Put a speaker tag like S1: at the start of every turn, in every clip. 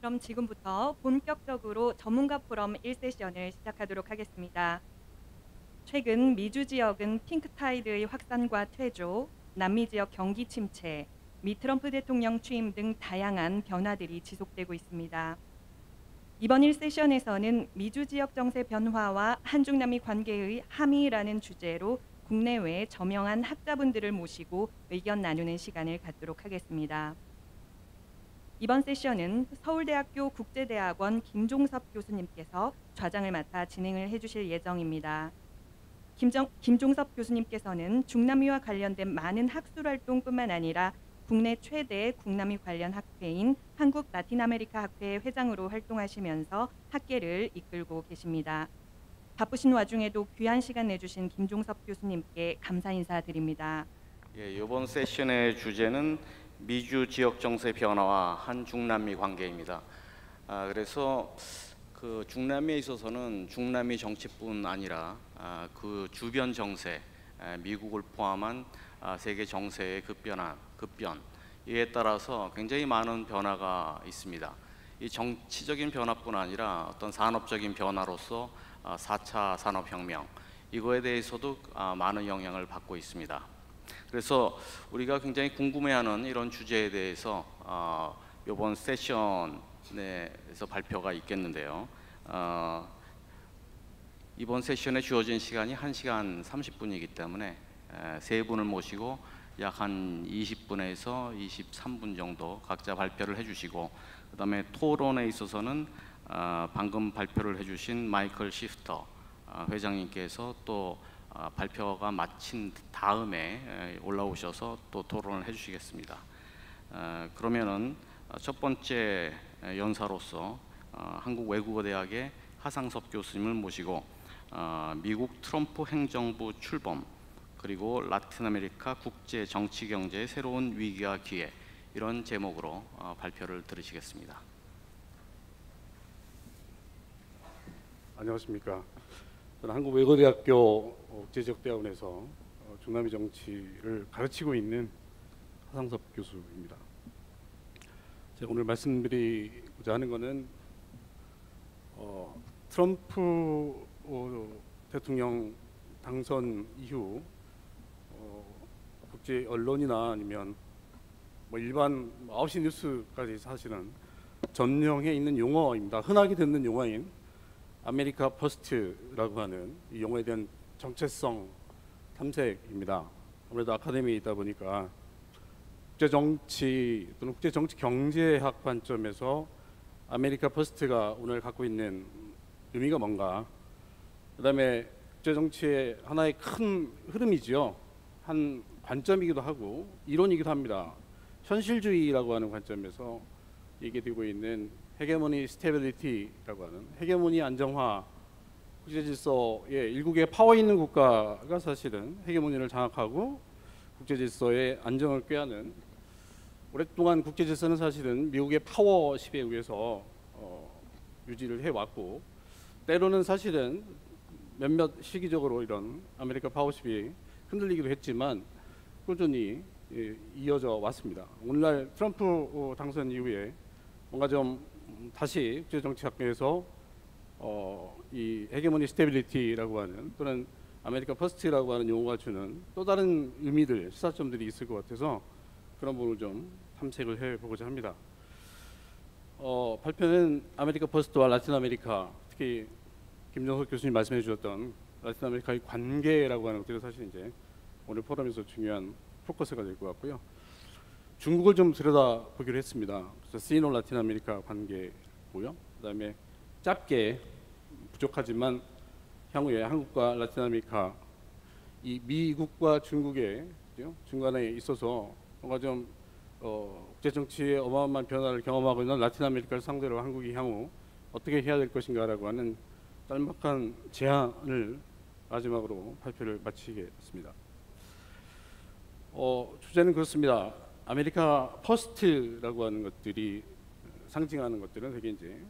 S1: 그럼 지금부터 본격적으로 전문가 포럼 1세션을 시작하도록 하겠습니다. 최근 미주 지역은 핑크타이드의 확산과 퇴조, 남미 지역 경기 침체, 미 트럼프 대통령 취임 등 다양한 변화들이 지속되고 있습니다. 이번 1세션에서는 미주 지역 정세 변화와 한중남미 관계의 함의라는 주제로 국내외 저명한 학자분들을 모시고 의견 나누는 시간을 갖도록 하겠습니다. 이번 세션은 서울대학교 국제대학원 김종섭 교수님께서 좌장을 맡아 진행을 해주실 예정입니다. 김종섭 교수님께서는 중남미와 관련된 많은 학술활동뿐만 아니라 국내 최대 국남미 관련 학회인 한국 라틴아메리카 학회 회장으로 활동하시면서 학계를 이끌고 계십니다. 바쁘신 와중에도 귀한 시간 내주신 김종섭 교수님께 감사 인사드립니다.
S2: 이번 세션의 주제는 미주 지역 정세 변화와 한중남미 관계입니다. 그래서 그 중남미에 있어서는 중남미 정치뿐 아니라 그 주변 정세, 미국을 포함한 세계 정세의 급변, 이에 따라서 굉장히 많은 변화가 있습니다. 이 정치적인 변화뿐 아니라 어떤 산업적인 변화로서 4차 산업혁명, 이거에 대해서도 많은 영향을 받고 있습니다. 그래서 우리가 굉장히 궁금해하는 이런 주제에 대해서 이번 세션에서 발표가 있겠는데요. 이번 세션에 주어진 시간이 1시간 30분이기 때문에 세 분을 모시고 약 한 20분에서 23분 정도 각자 발표를 해주시고, 그 다음에 토론에 있어서는 방금 발표를 해주신 마이클 시프터 회장님께서 또 발표가 마친 다음에 올라오셔서 또 토론을 해주시겠습니다. 그러면은 첫 번째 연사로서 한국외국어대학의 하상섭 교수님을 모시고 미국 트럼프 행정부 출범, 그리고 라틴아메리카 국제 정치 경제의 새로운 위기와 기회, 이런 제목으로 발표를 들으시겠습니다.
S3: 안녕하십니까. 저는 한국외국어대학교 국제지역대학원에서 중남미 정치를 가르치고 있는 하상섭 교수입니다. 제가 오늘 말씀드리고자 하는 것은 트럼프 대통령 당선 이후 국제 언론이나 아니면 뭐 일반 9시 뉴스까지 사실은 전용해 있는 용어입니다. 흔하게 듣는 용어인 아메리카 퍼스트라고 하는 이 용어에 대한 정체성 탐색입니다. 아무래도 아카데미에 있다 보니까 국제정치 또는 국제정치 경제학 관점에서 아메리카 퍼스트가 오늘 갖고 있는 의미가 뭔가, 그 다음에 국제정치의 하나의 큰 흐름이지요. 한 관점이기도 하고 이론이기도 합니다. 현실주의라고 하는 관점에서 얘기되고 있는 헤게모니 스테빌리티라고 하는 헤게모니 안정화, 국제질서에 일국의 파워 있는 국가가 사실은 헤게모니를 장악하고 국제질서의 안정을 꾀하는, 오랫동안 국제질서는 사실은 미국의 파워십에 의해서 유지를 해왔고, 때로는 사실은 몇몇 시기적으로 이런 아메리카 파워십이 흔들리기도 했지만 꾸준히 이어져 왔습니다. 오늘날 트럼프 당선 이후에 뭔가 좀 다시 국제정치학계에서 이 헤게모니 스테빌리티라고 하는, 또는 아메리카 퍼스트라고 하는 용어가 주는 또 다른 의미들, 시사점들이 있을 것 같아서 그런 부분을 좀 탐색을 해보고자 합니다. 발표는 아메리카 퍼스트와 라틴 아메리카, 특히 김정석 교수님 말씀해 주셨던 라틴 아메리카의 관계라고 하는 것들이 사실 이제 오늘 포럼에서 중요한 포커스가 될 것 같고요. 중국을 좀 들여다보기로 했습니다. 그래서 시노 라틴 아메리카 관계고요. 그다음에 짧게, 부족하지만 향후에 한국과 라틴 아메리카, 이 미국과 중국의 중간에 있어서 뭔가 좀 국제 정치의 어마어마한 변화를 경험하고 있는 라틴 아메리카를 상대로 한국이 향후 어떻게 해야 될 것인가라고 하는 짤막한 제안을 마지막으로 발표를 마치겠습니다. 주제는 그렇습니다. 아메리카 퍼스트라고 하는 것들이 상징하는 것들은 되게 이제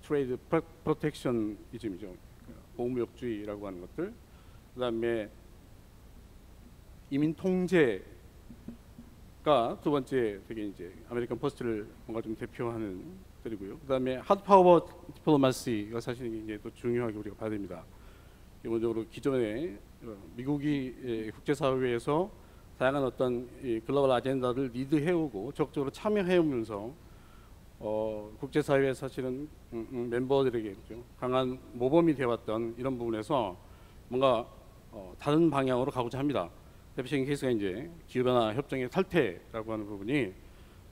S3: 트레이드 프로텍셔니즘이죠. 보호무역주의라고 하는 것들, 그다음에 이민 통제, 두 번째 되게 이제 아메리칸 퍼스트를 뭔가 좀 대표하는 것들이고요. 그다음에 하드 파워 디플로마시가 사실 이제 또 중요하게 우리가 봐야 됩니다. 기본적으로 기존에 미국이 국제사회에서 다양한 어떤 이 글로벌 아젠다를 리드해오고 적극적으로 참여해오면서 국제사회에 사실은 멤버들에게 그렇죠? 강한 모범이 되어왔던 이런 부분에서 뭔가 다른 방향으로 가고자 합니다. 대표적인 케이스가 이제 기후변화 협정의 탈퇴라고 하는 부분이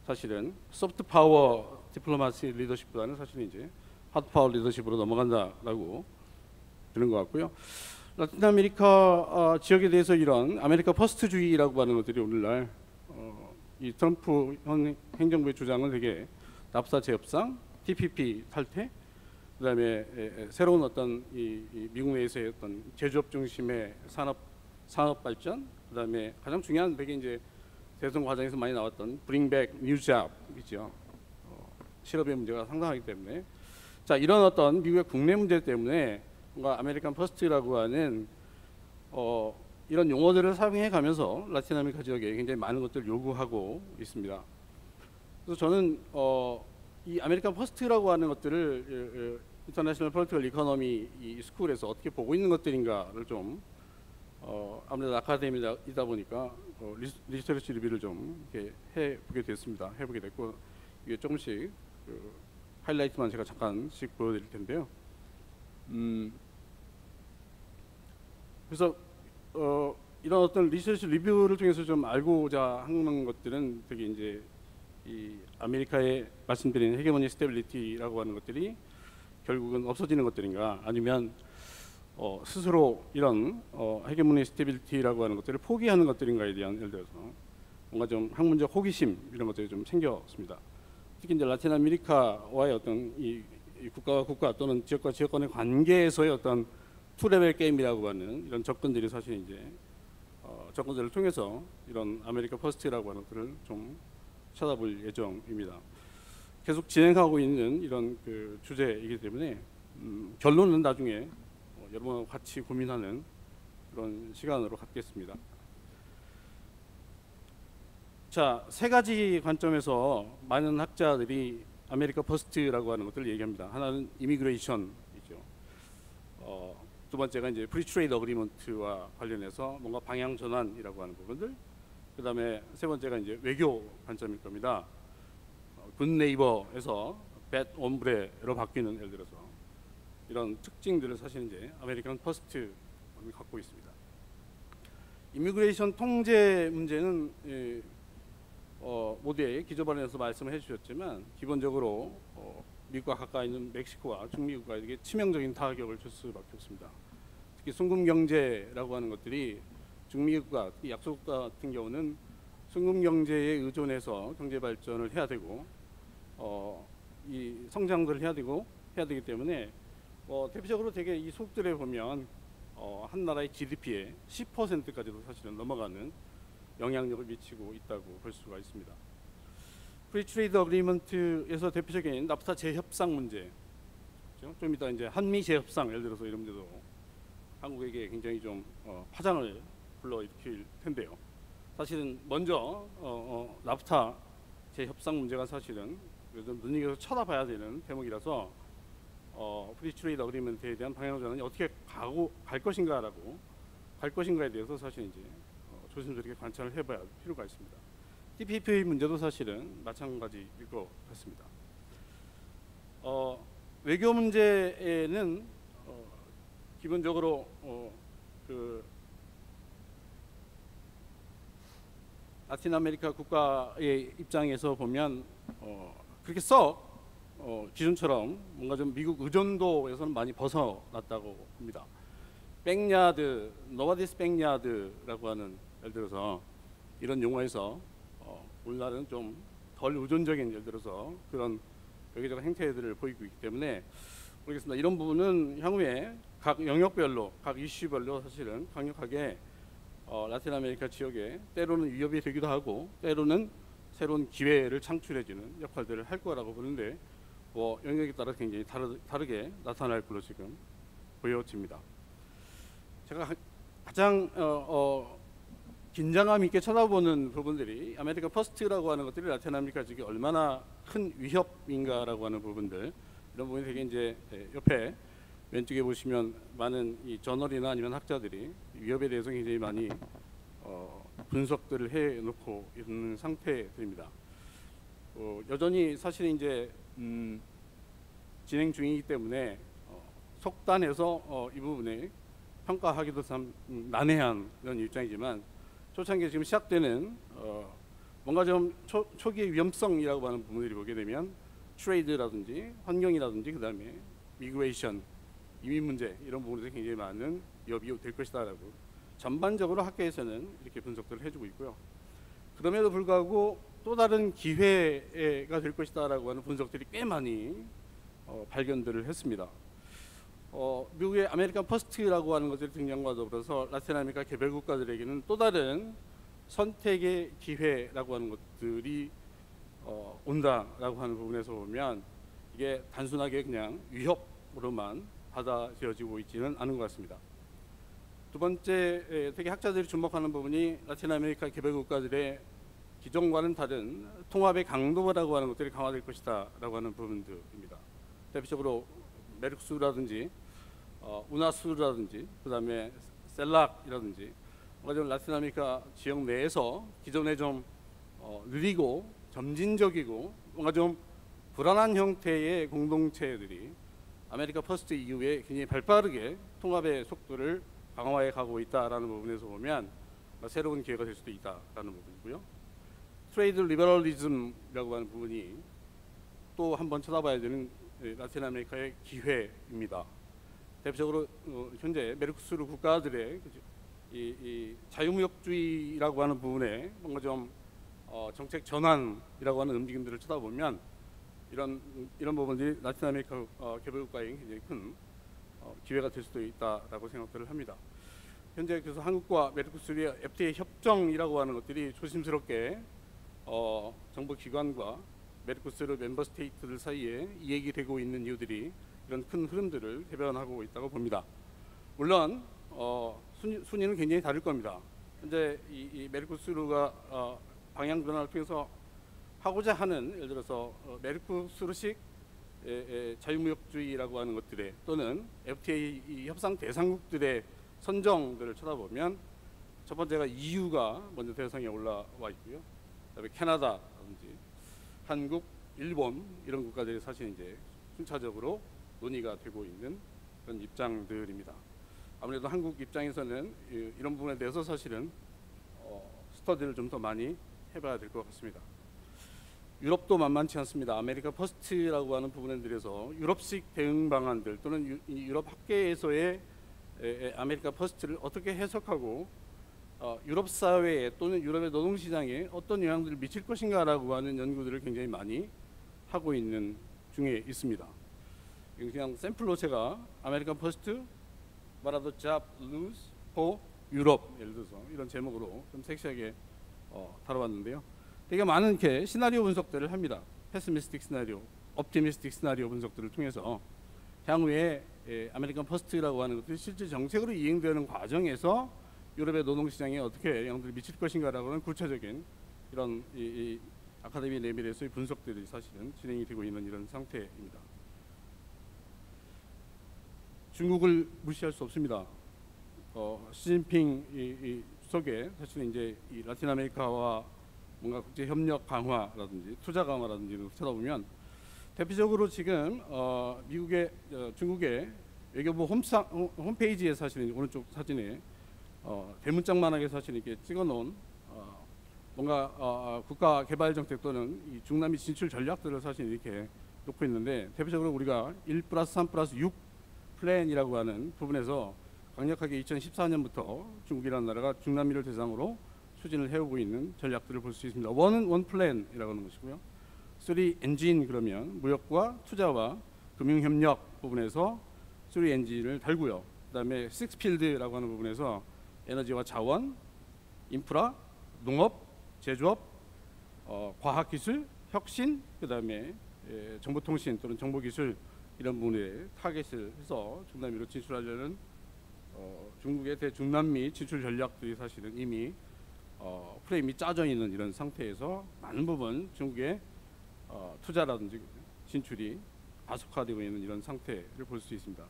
S3: 사실은 소프트 파워 디플로마시 리더십보다는 사실 이제 하드 파워 리더십으로 넘어간다라고 되는 것 같고요. 라틴 아메리카 지역에 대해서 이런 아메리카 퍼스트주의라고 하는 것들이 오늘날 이 트럼프 현 행정부의 주장은 되게 납사 재협상, TPP 탈퇴, 그다음에 새로운 어떤 이 미국 내에서의 어떤 제조업 중심의 산업 발전, 그다음에 가장 중요한 되게 이제 대선 과정에서 많이 나왔던 Bring Back New Job이죠. 실업의 문제가 상당하기 때문에 자 이런 어떤 미국의 국내 문제 때문에 뭔가 아메리칸 퍼스트라고 하는 이런 용어들을 사용해 가면서 라틴 아메리카 지역에 굉장히 많은 것들을 요구하고 있습니다. 그래서 저는 이 아메리칸 퍼스트라고 하는 것들을 인터내셔널 폴리티컬 이코노미 이 스쿨에서 어떻게 보고 있는 것들인가를 좀 아무래도 아카데미이다 보니까 리서치 리뷰를 좀 이렇게 해보게 됐습니다. 해보게 됐고 이게 조금씩 하이라이트만 제가 잠깐씩 보여드릴 텐데요. 그래서 이런 어떤 리서치 리뷰를 통해서 좀 알고자 하는 것들은 되게 이제 이 아메리카의 말씀드린 헤게모니 스테빌리티라고 하는 것들이 결국은 없어지는 것들인가 아니면 스스로 이런 헤게모니 스테빌리티라고 하는 것들을 포기하는 것들인가에 대한 예를 들어서 뭔가 좀 학문적 호기심 이런 것들이 좀 생겼습니다. 특히 이제 라틴 아메리카와의 어떤 이 국가와 국가 또는 지역과 지역 간의 관계에서의 어떤 투레벨 게임이라고 하는 이런 접근들이 사실 이제 접근들을 통해서 이런 아메리카 퍼스트라고 하는 것들을 좀 찾아볼 예정입니다. 계속 진행하고 있는 이런 그 주제이기 때문에 결론은 나중에 여러분과 같이 고민하는 그런 시간으로 갖겠습니다. 자, 세 가지 관점에서 많은 학자들이 아메리카 퍼스트라고 하는 것들을 얘기합니다. 하나는 이미그레이션이죠. 두 번째가 이제 프리 트레이드 어그리먼트와 관련해서 뭔가 방향 전환이라고 하는 부분들. 그다음에 세 번째가 이제 외교 관점일 겁니다. 굿 네이버에서 배드 옴브레로 바뀌는 예를 들어서 이런 특징들을 사실 이제 아메리칸 퍼스트를 갖고 있습니다. 이미그레이션 통제 문제는 모두의 기조발언에서 말씀을 해주셨지만 기본적으로 미국과 가까이 있는 멕시코와 중미국가에게 치명적인 타격을 줄 수밖에 없습니다. 특히 순금 경제라고 하는 것들이 중미국가, 특히 약소국가 같은 경우는 순금 경제에 의존해서 경제 발전을 해야 되고 이 성장들을 해야 되기 때문에 대표적으로 되게 이 소국들에 보면 한 나라의 GDP의 10%까지도 사실은 넘어가는 영향력을 미치고 있다고 볼 수가 있습니다. 프리 트레이드 어그리먼트에서 대표적인 납사 재협상 문제, 그렇죠? 좀 이따 이제 한미 재협상 예를 들어서 이런 문제도 한국에게 굉장히 좀 파장을 불러일으킬 텐데요. 사실은 먼저 납타 재협상 문제가 사실은 좀 눈여겨서 쳐다봐야 되는 대목이라서 프리 트레이드 어그리먼트에 대한 방향 전환이 어떻게 갈 것인가에 대해서 사실 이제 조심스럽게 관찰을 해봐야 할 필요가 있습니다. TPP 문제도 사실은 마찬가지일 것 같습니다. 외교 문제에는 기본적으로 그 라틴 아메리카 국가의 입장에서 보면 그렇게 기존처럼 뭔가 좀 미국 의존도에서는 많이 벗어났다고 봅니다. 백야드, 노바디스 백야드라고 하는 예를 들어서 이런 용어에서 오늘날은 좀 덜 의존적인 예를 들어서 그런 여기저기 행태들을 보이고 있기 때문에 모르겠습니다. 이런 부분은 향후에 각 영역별로, 각 이슈별로 사실은 강력하게 라틴 아메리카 지역에 때로는 위협이 되기도 하고 때로는 새로운 기회를 창출해주는 역할들을 할 거라고 보는데 영역에 따라 굉장히 다르게 나타날 걸로 지금 보여집니다. 제가 가장 긴장감 있게 쳐다보는 부분들이 아메리카 퍼스트라고 하는 것들이 라틴 아메리카 지역에 얼마나 큰 위협인가라고 하는 부분들, 이런 부분이 되게 이제 옆에 왼쪽에 보시면 많은 이 저널이나 아니면 학자들이 위협에 대해서 굉장히 많이 분석들을 해 놓고 있는 상태입니다. 여전히 사실 이제 진행 중이기 때문에 속단해서 이 부분에 평가하기도 참 난해한 그런 입장이지만, 초창기에 지금 시작되는 뭔가 좀 초기의 위험성이라고 하는 부분들이 보게 되면 트레이드라든지 환경이라든지 그다음에 미그레이션, 이민 문제, 이런 부분에서 굉장히 많은 위협이 될 것이다라고 전반적으로 학계에서는 이렇게 분석들을 해주고 있고요. 그럼에도 불구하고 또 다른 기회가 될 것이다라고 하는 분석들이 꽤 많이 발견들을 했습니다. 미국의 아메리칸 퍼스트라고 하는 것들이 등장과 더불어서 라틴 아메리카 개별 국가들에게는 또 다른 선택의 기회라고 하는 것들이 온다라고 하는 부분에서 보면 이게 단순하게 그냥 위협으로만 받아들여지고 있지는 않은 것 같습니다. 두 번째, 되게 학자들이 주목하는 부분이 라틴 아메리카 개별 국가들의 기존과는 다른 통합의 강도라고 하는 것들이 강화될 것이다라고 하는 부분들입니다. 대표적으로 메르코스라든지 우나수라든지 그다음에 셀락이라든지 뭔가 좀 라틴 아메리카 지역 내에서 기존에 좀 느리고 점진적이고 뭔가 좀 불안한 형태의 공동체들이 아메리카 퍼스트 이후에 굉장히 발빠르게 통합의 속도를 강화해 가고 있다라는 부분에서 보면 새로운 기회가 될 수도 있다라는 부분이고요. 트레이드 리버럴리즘이라고 하는 부분이 또 한번 쳐다봐야 되는 라틴 아메리카의 기회입니다. 대표적으로 현재 메르코스르 국가들의 이 자유무역주의라고 하는 부분에 뭔가 좀 정책 전환이라고 하는 움직임들을 쳐다보면 이런 부분들이 라틴 아메리카 개별 국가에 굉장히 큰 기회가 될 수도 있다라고 생각들을 합니다. 현재 그래서 한국과 메르코스르의 FTA 협정이라고 하는 것들이 조심스럽게 정부기관과 메르코스르 멤버 스테이트들 사이에 이야기 되고 있는 이유들이 이런 큰 흐름들을 대변하고 있다고 봅니다. 물론 순위는 굉장히 다를 겁니다. 현재 이 메르코스르가 방향 변화를 통해서 하고자 하는, 예를 들어서 메르코스르식 자유무역주의라고 하는 것들에 또는 FTA 협상 대상국들의 선정들을 쳐다보면 첫 번째가 EU가 먼저 대상에 올라와 있고요. 그다음에 캐나다라든지 한국, 일본 이런 국가들이 사실 이제 순차적으로 논의가 되고 있는 그런 입장들입니다. 아무래도 한국 입장에서는 이런 부분에 대해서 사실은 스터디를 좀 더 많이 해봐야 될 것 같습니다. 유럽도 만만치 않습니다. 아메리카 퍼스트라고 하는 부분에 대해서 유럽식 대응 방안들 또는 유럽 학계에서의 아메리카 퍼스트를 어떻게 해석하고 유럽 사회에 또는 유럽의 노동시장에 어떤 영향들을 미칠 것인가라고 하는 연구들을 굉장히 많이 하고 있는 중에 있습니다. 그냥 샘플로 제가 아메리칸 퍼스트 What are the job lose for 유럽, 예를 들어서 이런 제목으로 좀 섹시하게 다뤄봤는데요. 되게 많은 이렇게 시나리오 분석들을 합니다. 패시미스틱 시나리오, 옵티미스틱 시나리오 분석들을 통해서 향후에 아메리칸 퍼스트라고 하는 것들이 실제 정책으로 이행되는 과정에서 유럽의 노동시장에 어떻게 영향을 미칠 것인가라고 하는 구체적인 이런 이 아카데미 레벨에서의 분석들이 사실은 진행이 되고 있는 이런 상태입니다. 중국을 무시할 수 없습니다. 시진핑 주석의 사실은 이제 이 라틴 아메리카와 뭔가 국제 협력 강화라든지 투자 강화라든지 쳐다보면 대표적으로 지금 미국의 중국의 외교부 홈페이지에 사실은 오른쪽 사진에 대문짝만하게 사실 이렇게 찍어놓은 뭔가 국가 개발 정책 또는 이 중남미 진출 전략들을 사실 이렇게 놓고 있는데, 대표적으로 우리가 1+3+6 플랜이라고 하는 부분에서 강력하게 2014년부터 중국이라는 나라가 중남미를 대상으로 추진을 해오고 있는 전략들을 볼 수 있습니다. 원 플랜이라고 하는 것이고요. 3 엔진, 그러면 무역과 투자와 금융협력 부분에서 3 엔진을 달고요. 그다음에 6 필드라고 하는 부분에서 에너지와 자원, 인프라, 농업, 제조업, 과학기술, 혁신, 그다음에 정보통신 또는 정보기술 이런 부분에 타겟을 해서 중남미로 진출하려는 중국의 대중남미 진출 전략들이 사실은 이미 프레임이 짜져 있는 이런 상태에서 많은 부분 중국의 투자라든지 진출이 가속화되고 있는 이런 상태를 볼 수 있습니다.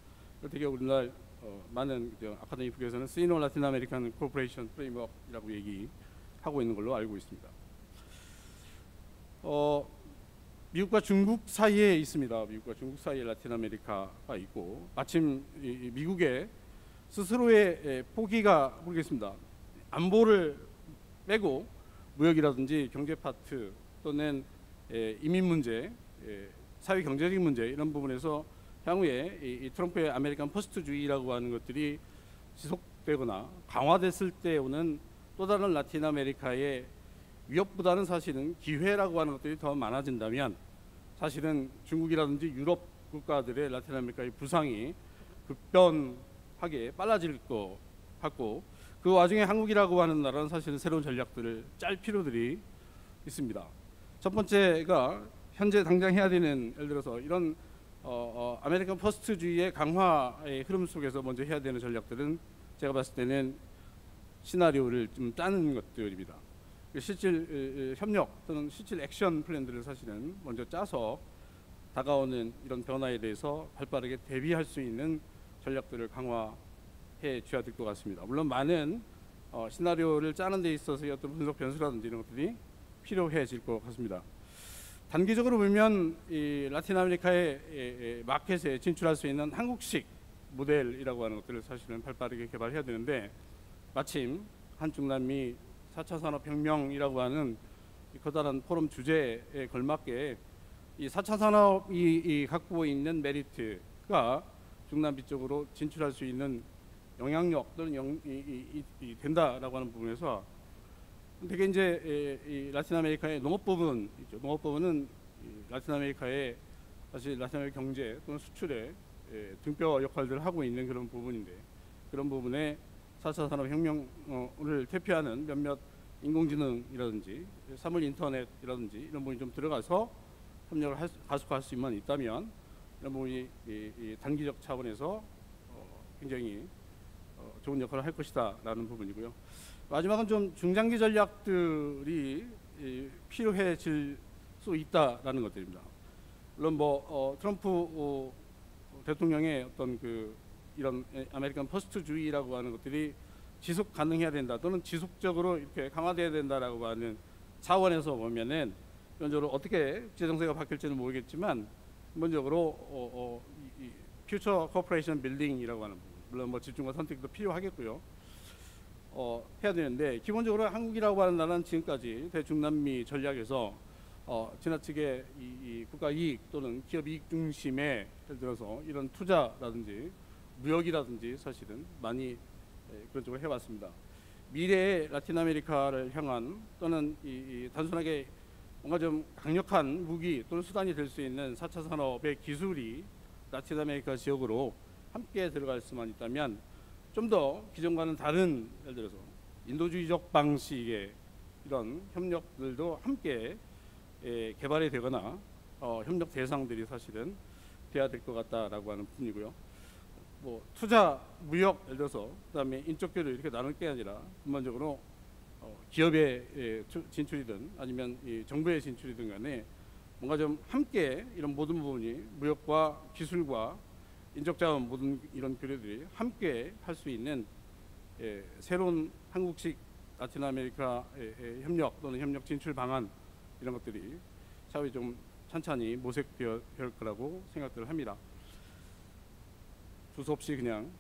S3: 되게 우리나라 많은 아카데미국에서는 시노 라틴 아메리칸 코퍼레이션 프레임워크라고 얘기하고 있는 걸로 알고 있습니다. 미국과 중국 사이에 있습니다. 미국과 중국 사이에 라틴 아메리카가 있고, 마침 미국의 스스로의 포기가 모르겠습니다. 안보를 빼고 무역이라든지 경제 파트 또는 이민 문제, 사회 경제적인 문제 이런 부분에서 향후에 이 트럼프의 아메리칸 퍼스트주의라고 하는 것들이 지속되거나 강화됐을 때 오는 또 다른 라틴 아메리카의 위협보다는 사실은 기회라고 하는 것들이 더 많아진다면, 사실은 중국이라든지 유럽 국가들의 라틴 아메리카의 부상이 급변하게 빨라질 것 같고, 그 와중에 한국이라고 하는 나라는 사실은 새로운 전략들을 짤 필요들이 있습니다. 첫 번째가 현재 당장 해야 되는, 예를 들어서 이런 아메리칸 퍼스트주의의 강화의 흐름 속에서 먼저 해야 되는 전략들은 제가 봤을 때는 시나리오를 좀 짜는 것들입니다. 실질 협력 또는 실질 액션 플랜들을 사실은 먼저 짜서 다가오는 이런 변화에 대해서 발빠르게 대비할 수 있는 전략들을 강화해 줘야 될 것 같습니다. 물론 많은 시나리오를 짜는 데 있어서의 어떤 분석 변수라든지 이런 것들이 필요해질 것 같습니다. 단기적으로 보면 이 라틴 아메리카의 마켓에 진출할 수 있는 한국식 모델이라고 하는 것들을 사실은 발빠르게 개발해야 되는데, 마침 한중남미 4차 산업혁명이라고 하는 이 커다란 포럼 주제에 걸맞게 이 4차 산업이 갖고 있는 메리트가 중남미 쪽으로 진출할 수 있는 영향력 또는 된다라고 하는 부분에서 되게 이제 이 라틴 아메리카의 농업 부분 있죠. 농업 부분은 라틴 아메리카의 사실 라틴 아메리카 경제 또는 수출의 등뼈 역할들을 하고 있는 그런 부분인데, 그런 부분에 4차 산업혁명을 대표하는 몇몇 인공지능이라든지 사물 인터넷이라든지 이런 부분이 좀 들어가서 협력을 가속화할 수만 있다면, 이런 부분이 단기적 차원에서 굉장히 좋은 역할을 할 것이다라는 부분이고요. 마지막은 좀 중장기 전략들이 필요해질 수 있다라는 것들입니다. 물론 트럼프 대통령의 어떤 이런 아메리칸 퍼스트주의라고 하는 것들이 지속 가능해야 된다 또는 지속적으로 이렇게 강화돼야 된다라고 하는 차원에서 보면은, 기본적으로 어떻게 국제 정세가 바뀔지는 모르겠지만 기본적으로 퓨처 코퍼레이션 빌딩이라고 하는 부분, 물론 집중과 선택도 필요하겠고요. 해야 되는데, 기본적으로 한국이라고 하는 나라는 지금까지 대중남미 전략에서 지나치게 이 국가 이익 또는 기업 이익 중심의, 예를 들어서 이런 투자라든지 무역이라든지 사실은 많이 그런 쪽으로 해왔습니다. 미래의 라틴 아메리카를 향한 또는 단순하게 뭔가 좀 강력한 무기 또는 수단이 될 수 있는 4차 산업의 기술이 라틴 아메리카 지역으로 함께 들어갈 수만 있다면, 좀 더 기존과는 다른, 예를 들어서 인도주의적 방식의 이런 협력들도 함께 개발이 되거나 협력 대상들이 사실은 돼야 될 것 같다라고 하는 부분이고요. 투자, 무역, 예를 들어서 그다음에 인적교류 이렇게 나눌 게 아니라 근본적으로 기업의 진출이든 아니면 이 정부의 진출이든 간에 뭔가 좀 함께 이런 모든 부분이 무역과 기술과 인적자원 모든 이런 교류들이 함께 할 수 있는 새로운 한국식 라틴 아메리카의 협력 또는 협력 진출 방안, 이런 것들이 차후에 좀 찬찬히 모색되어 될 거라고 생각들을 합니다. 두서 없이 그냥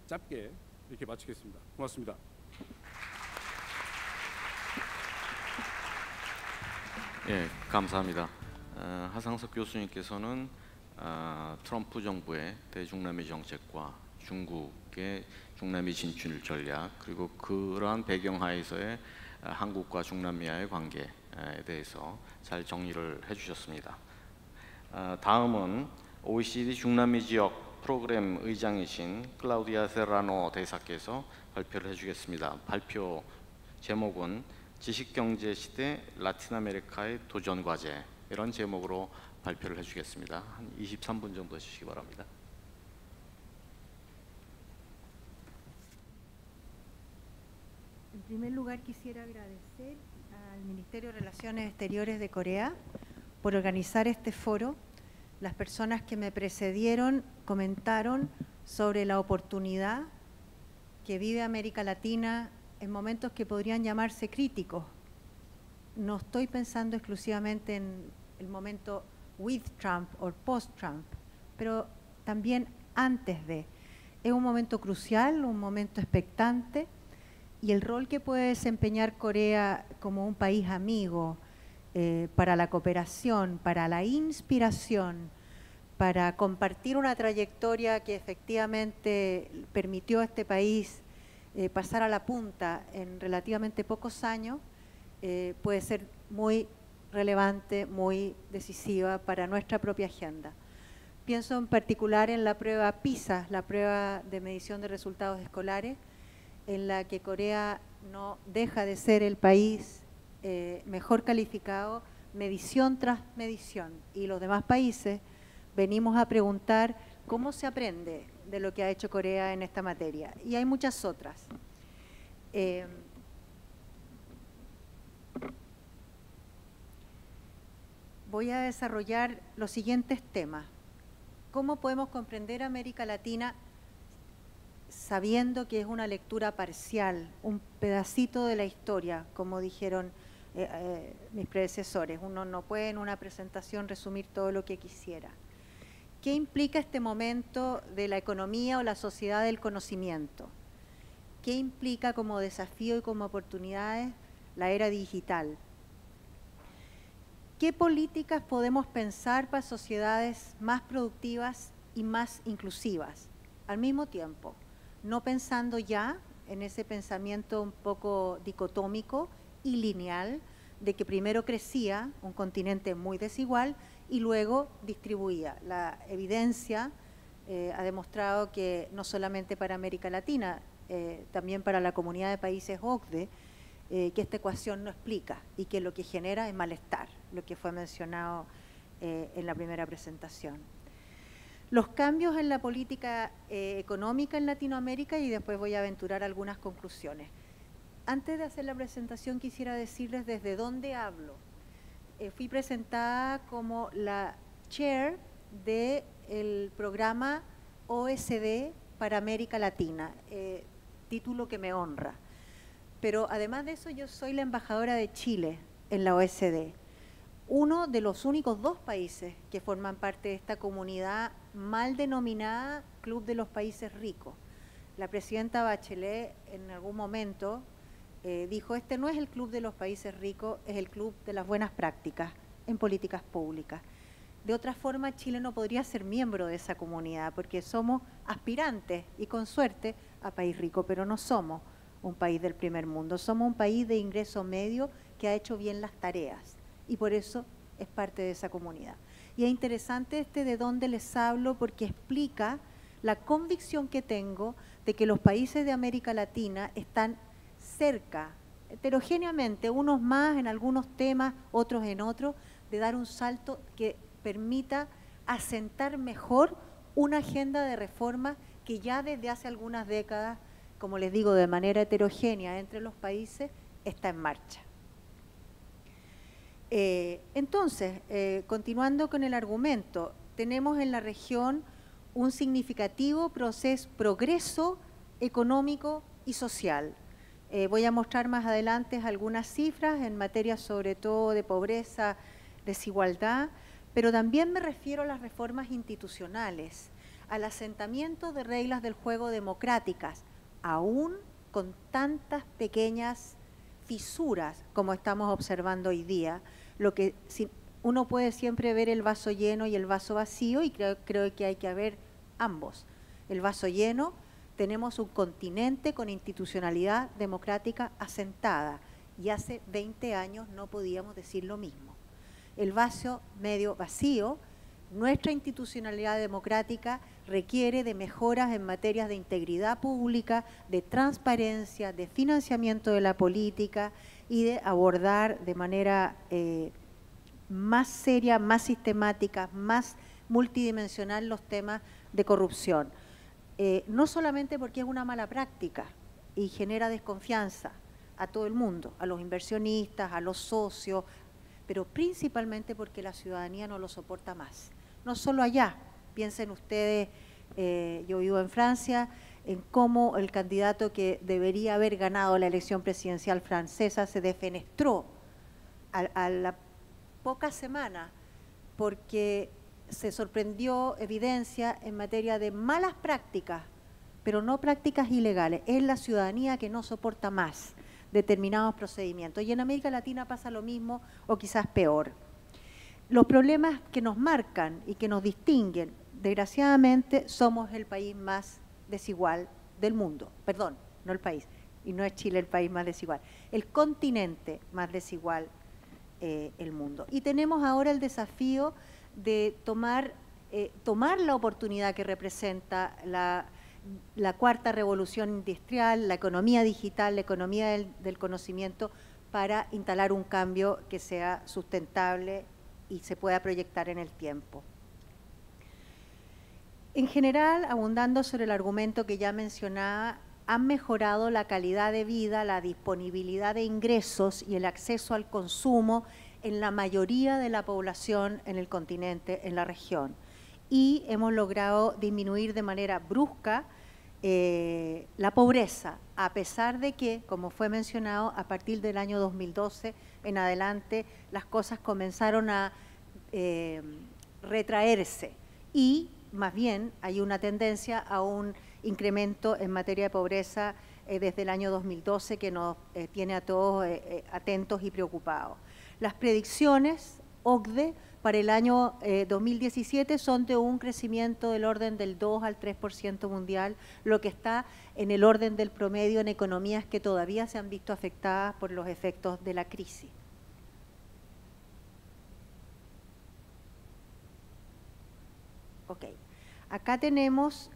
S3: 짧게 이렇게 마치겠습니다. 고맙습니다.
S2: 예, 감사합니다. 하상석 교수님께서는 트럼프 정부의 대중남미 정책과 중국의 중남미 진출 전략, 그리고 그러한 배경하에서의 한국과 중남미와의 관계에 대해서 잘 정리를 해주셨습니다. 다음은 OECD 중남미 지역 프로그램 의장이신 클라우디아 세라노 대사께서 발표를 해주겠습니다. 발표 제목은 지식경제 시대 라틴 아메리카의 도전 과제, 이런 제목으로 발표를 해주겠습니다. 한 23분 정도 해주시기 바랍니다.
S4: En primer lugar, quisiera agradecer al Ministerio de Relaciones Exteriores de Corea por organizar este foro. Las personas que me precedieron comentaron sobre la oportunidad que vive América Latina en momentos que podrían llamarse críticos. No estoy pensando exclusivamente en el momento with Trump o post-Trump, pero también antes de. Es un momento crucial, un momento expectante, y el rol que puede desempeñar Corea como un país amigo para la cooperación, para la inspiración, para compartir una trayectoria que efectivamente permitió a este país pasar a la punta en relativamente pocos años, puede ser muy relevante, muy decisiva para nuestra propia agenda. Pienso en particular en la prueba PISA, la prueba de medición de resultados escolares, en la que Corea no deja de ser el país mejor calificado, medición tras medición, y los demás países venimos a preguntar cómo se aprende de lo que ha hecho Corea en esta materia. Y hay muchas otras. Voy a desarrollar los siguientes temas. ¿Cómo podemos comprender América Latina sabiendo que es una lectura parcial, un pedacito de la historia, como dijeron mis predecesores? Uno no puede en una presentación resumir todo lo que quisiera. ¿Qué implica este momento de la economía o la sociedad del conocimiento? ¿Qué implica como desafío y como oportunidades la era digital? ¿Qué políticas podemos pensar para sociedades más productivas y más inclusivas? Al mismo tiempo, no pensando ya en ese pensamiento un poco dicotómico y lineal de que primero crecía un continente muy desigual y luego distribuía. La evidencia ha demostrado que no solamente para América Latina, también para la comunidad de países OCDE, que esta ecuación no explica y que lo que genera es malestar, lo que fue mencionado en la primera presentación. Los cambios en la política económica en Latinoamérica, y después voy a aventurar algunas conclusiones. Antes de hacer la presentación quisiera decirles desde dónde hablo. Fui presentada como la chair del programa OSD para América Latina, título que me honra. Pero además de eso, yo soy la embajadora de Chile en la OSD, uno de los únicos dos países que forman parte de esta comunidad mal denominada Club de los Países Ricos. La presidenta Bachelet en algún momento dijo, este no es el Club de los Países Ricos, es el Club de las Buenas Prácticas en políticas públicas. De otra forma, Chile no podría ser miembro de esa comunidad porque somos aspirantes y con suerte a país rico, pero no somos un país del primer mundo, somos un país de ingreso medio que ha hecho bien las tareas y por eso es parte de esa comunidad. Y es interesante de dónde les hablo porque explica la convicción que tengo de que los países de América Latina están cerca, heterogéneamente, unos más en algunos temas, otros en otros, de dar un salto que permita asentar mejor una agenda de reforma que ya desde hace algunas décadas, como les digo, de manera heterogénea entre los países, está en marcha. Entonces, continuando con el argumento, tenemos en la región un significativo progreso económico y social. Voy a mostrar más adelante algunas cifras en materia sobre todo de pobreza, desigualdad, pero también me refiero a las reformas institucionales, al asentamiento de reglas del juego democráticas, aún con tantas pequeñas fisuras como estamos observando hoy día, lo que uno puede siempre ver el vaso lleno y el vaso vacío, y creo que hay que ver ambos. El vaso lleno, tenemos un continente con institucionalidad democrática asentada, y hace 20 años no podíamos decir lo mismo. El vaso medio vacío, nuestra institucionalidad democrática requiere de mejoras en materias de integridad pública, de transparencia, de financiamiento de la política y de abordar de manera más seria, más sistemática, más multidimensional los temas de corrupción. No solamente porque es una mala práctica y genera desconfianza, a todo el mundo, a los inversionistas, a los socios, pero principalmente porque la ciudadanía no lo soporta más. No solo allá, piensen ustedes, yo vivo en Francia, en cómo el candidato que debería haber ganado la elección presidencial francesa se defenestró a la poca semana porque se sorprendió evidencia en materia de malas prácticas, pero no prácticas ilegales. Es la ciudadanía que no soporta más determinados procedimientos. Y en América Latina pasa lo mismo o quizás peor. Los problemas que nos marcan y que nos distinguen, desgraciadamente, somos el país más desigual del mundo. Perdón, no el país, y no es Chile el país más desigual, el continente más desigual el mundo. Y tenemos ahora el desafío de tomar la oportunidad que representa la cuarta revolución industrial, la economía digital, la economía del conocimiento, para instalar un cambio que sea sustentable y se pueda proyectar en el tiempo. En general, abundando sobre el argumento que ya mencionaba, han mejorado la calidad de vida, la disponibilidad de ingresos y el acceso al consumo en la mayoría de la población en el continente, en la región. Y hemos logrado disminuir de manera brusca la pobreza, a pesar de que, como fue mencionado, a partir del año 2012 en adelante las cosas comenzaron a retraerse y más bien hay una tendencia a un incremento en materia de pobreza desde el año 2012 que nos tiene a todos atentos y preocupados. Las predicciones OCDE para el año 2017 son de un crecimiento del orden del 2 al 3% mundial, lo que está en el orden del promedio en economías que todavía se han visto afectadas por los efectos de la crisis. Okay. Acá tenemos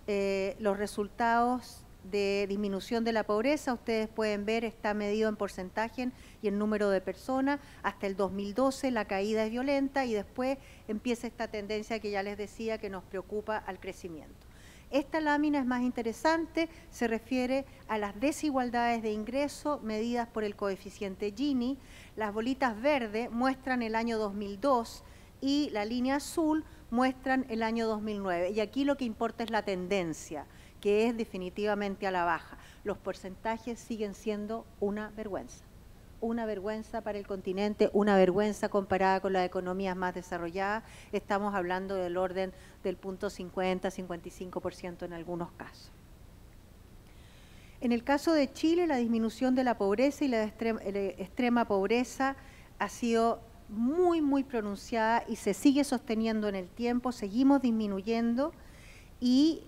S4: los resultados de disminución de la pobreza. Ustedes pueden ver, está medido en porcentaje y en número de personas. Hasta el 2012 la caída es violenta y después empieza esta tendencia que ya les decía que nos preocupa al crecimiento. Esta lámina es más interesante, se refiere a las desigualdades de ingreso medidas por el coeficiente Gini. Las bolitas verdes muestran el año 2002 y la línea azul muestran el año 2009. Y aquí lo que importa es la tendencia, que es definitivamente a la baja. Los porcentajes siguen siendo una vergüenza para el continente, una vergüenza comparada con las economías más desarrolladas. Estamos hablando del orden del 0.50, 55% en algunos casos. En el caso de Chile, la disminución de la pobreza y la extrema pobreza ha sido muy pronunciada y se sigue sosteniendo en el tiempo, seguimos disminuyendo y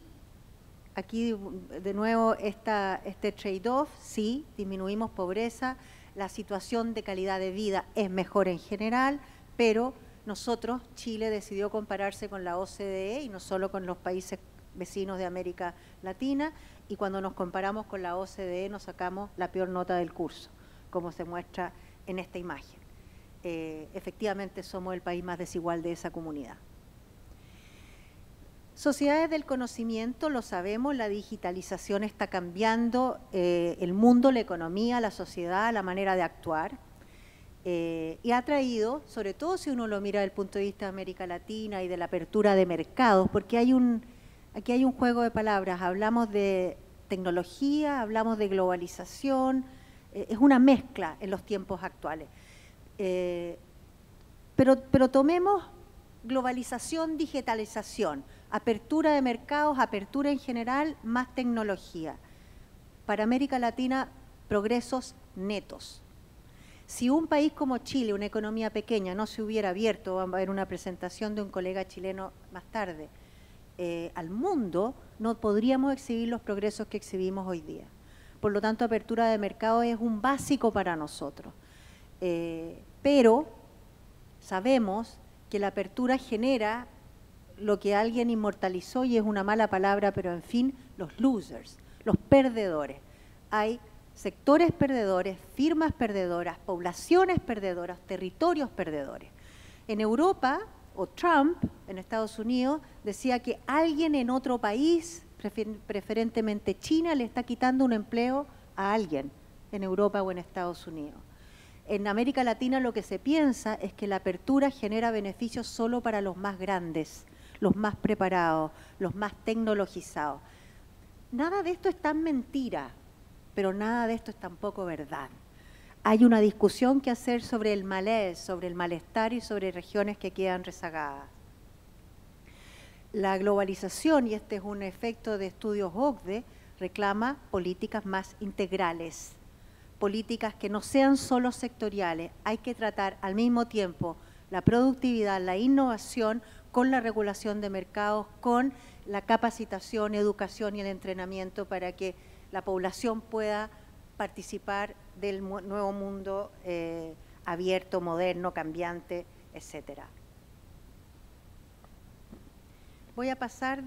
S4: aquí de nuevo este trade-off, sí, disminuimos pobreza, la situación de calidad de vida es mejor en general, pero nosotros, Chile decidió compararse con la OCDE y no solo con los países vecinos de América Latina, y cuando nos comparamos con la OCDE nos sacamos la peor nota del curso, como se muestra en esta imagen. Efectivamente somos el país más desigual de esa comunidad. Sociedades del conocimiento, lo sabemos, la digitalización está cambiando el mundo, la economía, la sociedad, la manera de actuar. Y ha traído, sobre todo si uno lo mira desde el punto de vista de América Latina y de la apertura de mercados, porque aquí hay un juego de palabras, hablamos de tecnología, hablamos de globalización, es una mezcla en los tiempos actuales. Pero tomemos globalización, digitalización, apertura de mercados, apertura en general, más tecnología. Para América Latina, progresos netos. Si un país como Chile, una economía pequeña, no se hubiera abierto, vamos a ver una presentación de un colega chileno más tarde, al mundo, no podríamos exhibir los progresos que exhibimos hoy día. Por lo tanto, apertura de mercado es un básico para nosotros. Pero sabemos que la apertura genera lo que alguien inmortalizó y es una mala palabra, pero en fin, los losers, los perdedores. Hay sectores perdedores, firmas perdedoras, poblaciones perdedoras, territorios perdedores. En Europa, o Trump, en Estados Unidos, decía que alguien en otro país, preferentemente China, le está quitando un empleo a alguien en Europa o en Estados Unidos. En América Latina lo que se piensa es que la apertura genera beneficios solo para los más grandes, los más preparados, los más tecnologizados. Nada de esto es tan mentira, pero nada de esto es tampoco verdad. Hay una discusión que hacer sobre el malaise, sobre el malestar y sobre regiones que quedan rezagadas. La globalización, y este es un efecto de estudios OCDE, reclama políticas más integrales, políticas que no sean solo sectoriales. Hay que tratar al mismo tiempo la productividad, la innovación, con la regulación de mercados, con la capacitación, educación y el entrenamiento para que la población pueda participar del nuevo mundo abierto, moderno, cambiante, etc. Voy a pasar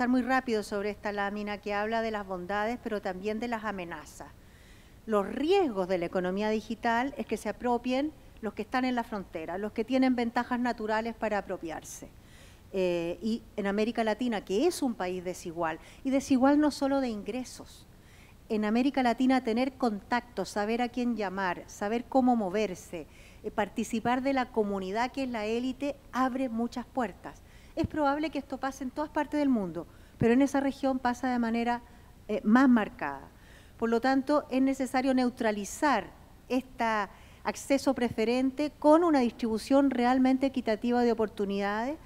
S4: muy rápido sobre esta lámina que habla de las bondades, pero también de las amenazas. Los riesgos de la economía digital es que se apropien los que están en la frontera, los que tienen ventajas naturales para apropiarse. Y en América Latina, que es un país desigual, y desigual no solo de ingresos. En América Latina tener contacto, saber a quién llamar, saber cómo moverse, participar de la comunidad que es la élite, abre muchas puertas. Es probable que esto pase en todas partes del mundo, pero en esa región pasa de manera más marcada. Por lo tanto, es necesario neutralizar este acceso preferente con una distribución realmente equitativa de oportunidades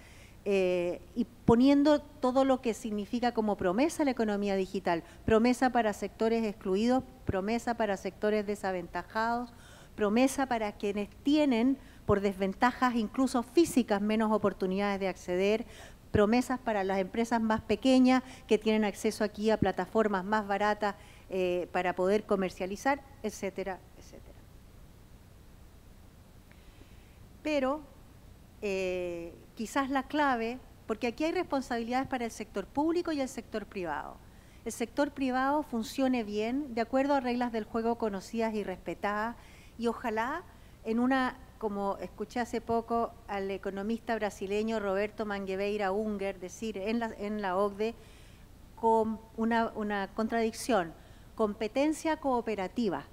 S4: y poniendo todo lo que significa como promesa la economía digital, promesa para sectores excluidos, promesa para sectores desaventajados, promesa para quienes tienen por desventajas incluso físicas menos oportunidades de acceder, promesas para las empresas más pequeñas que tienen acceso aquí a plataformas más baratas para poder comercializar, etcétera, etcétera. Pero quizás la clave, porque aquí hay responsabilidades para el sector público y el sector privado. El sector privado funcione bien, de acuerdo a reglas del juego conocidas y respetadas, y ojalá en una, como escuché hace poco al economista brasileño Roberto Manguebeira Unger decir en la OCDE, con una contradicción, competencia cooperativa,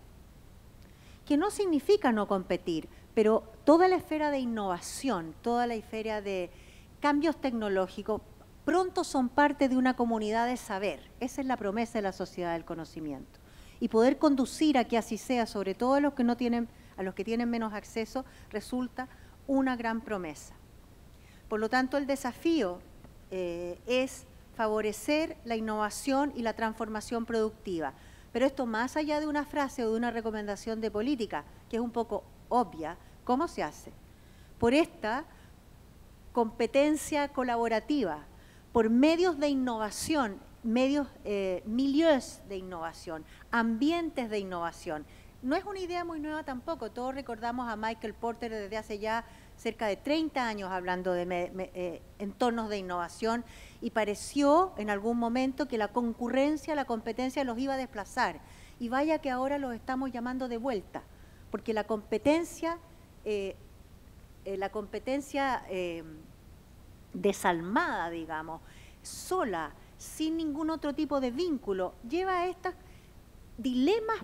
S4: que no significa no competir, pero toda la esfera de innovación, toda la esfera de cambios tecnológicos, pronto son parte de una comunidad de saber. Esa es la promesa de la sociedad del conocimiento. Y poder conducir a que así sea, sobre todo a los que tienen menos acceso, resulta una gran promesa. Por lo tanto, el desafío es favorecer la innovación y la transformación productiva. Pero esto más allá de una frase o de una recomendación de política, que es un poco obvia, ¿cómo se hace? Por esta competencia colaborativa, por medios de innovación, milieus de innovación, ambientes de innovación. No es una idea muy nueva tampoco, todos recordamos a Michael Porter desde hace ya cerca de 30 años hablando de entornos de innovación y pareció en algún momento que la concurrencia, la competencia los iba a desplazar. Y vaya que ahora los estamos llamando de vuelta, porque la competencia desalmada, digamos, sola, sin ningún otro tipo de vínculo, lleva a estos dilemas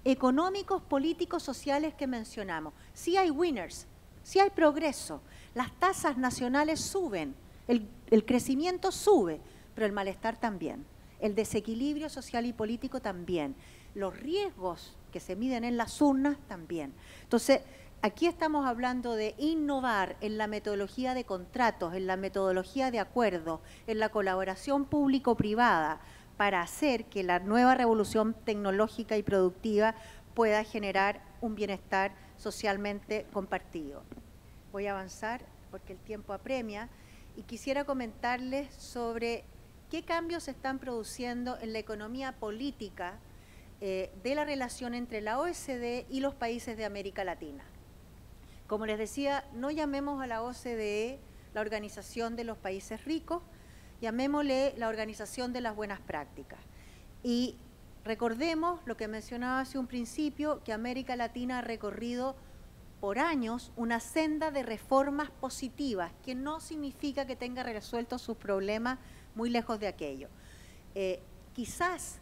S4: económicos, políticos, sociales que mencionamos. Sí hay winners, sí hay progreso, las tasas nacionales suben, el crecimiento sube, pero el malestar también, el desequilibrio social y político también, los riesgos que se miden en las urnas también. Entonces, aquí estamos hablando de innovar en la metodología de contratos, en la metodología de acuerdos, en la colaboración público-privada, para hacer que la nueva revolución tecnológica y productiva pueda generar un bienestar socialmente compartido. Voy a avanzar porque el tiempo apremia y quisiera comentarles sobre qué cambios se están produciendo en la economía política de la relación entre la OECD y los países de América Latina. Como les decía, no llamemos a la OCDE la Organización de los Países Ricos, llamémosle la Organización de las Buenas Prácticas. Y recordemos lo que mencionaba hace un principio, que América Latina ha recorrido por años una senda de reformas positivas, que no significa que tenga resueltos sus problemas muy lejos de aquello. Quizás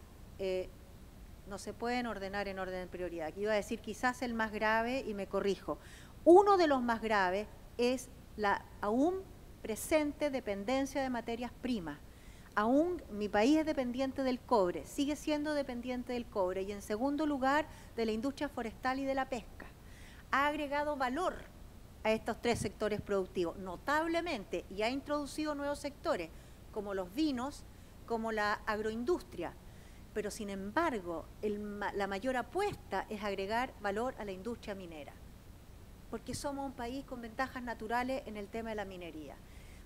S4: no se pueden ordenar en orden de prioridad. Aquí iba a decir quizás el más grave y me corrijo. Uno de los más graves es la aún presente dependencia de materias primas. Aún mi país es dependiente del cobre, sigue siendo dependiente del cobre, y en segundo lugar de la industria forestal y de la pesca. Ha agregado valor a estos tres sectores productivos notablemente y ha introducido nuevos sectores como los vinos, como la agroindustria, pero sin embargo la mayor apuesta es agregar valor a la industria minera, porque somos un país con ventajas naturales en el tema de la minería.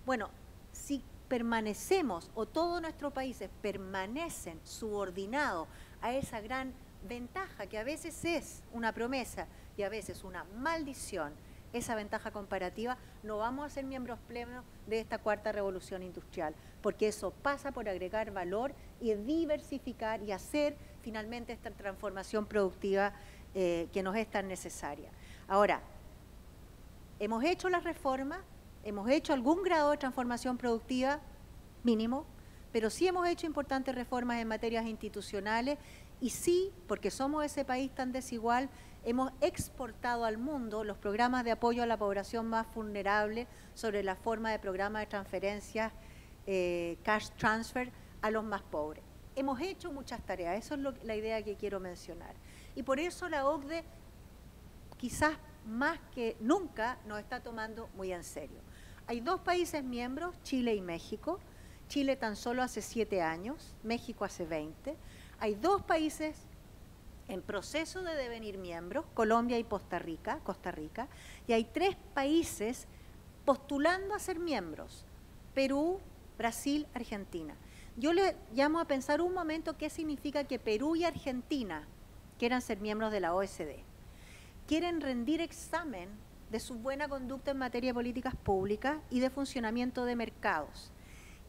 S4: Bueno, si permanecemos o todos nuestros países permanecen subordinados a esa gran ventaja que a veces es una promesa y a veces una maldición, esa ventaja comparativa, no vamos a ser miembros plenos de esta cuarta revolución industrial, porque eso pasa por agregar valor y diversificar y hacer finalmente esta transformación productiva que nos es tan necesaria. Ahora, hemos hecho las reformas, hemos hecho algún grado de transformación productiva mínimo, pero sí hemos hecho importantes reformas en materias institucionales y sí, porque somos ese país tan desigual, hemos exportado al mundo los programas de apoyo a la población más vulnerable sobre la forma de programas de transferencias, cash transfer a los más pobres. Hemos hecho muchas tareas, eso es la idea que quiero mencionar. Y por eso la OCDE quizás más que nunca nos está tomando muy en serio. Hay dos países miembros, Chile y México. Chile tan solo hace 7 años, México hace 20. Hay dos países en proceso de devenir miembros, Colombia y Costa Rica, y hay 3 países postulando a ser miembros, Perú, Brasil, Argentina. Yo le llamo a pensar un momento qué significa que Perú y Argentina quieran ser miembros de la OSD. Quieren rendir examen de su buena conducta en materia de políticas públicas y de funcionamiento de mercados.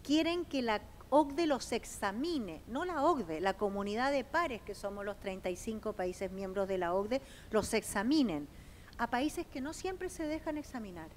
S4: Quieren que la OCDE los examine, no la OCDE, la comunidad de pares, que somos los 35 países miembros de la OCDE, los examinen a países que no siempre se dejan examinar.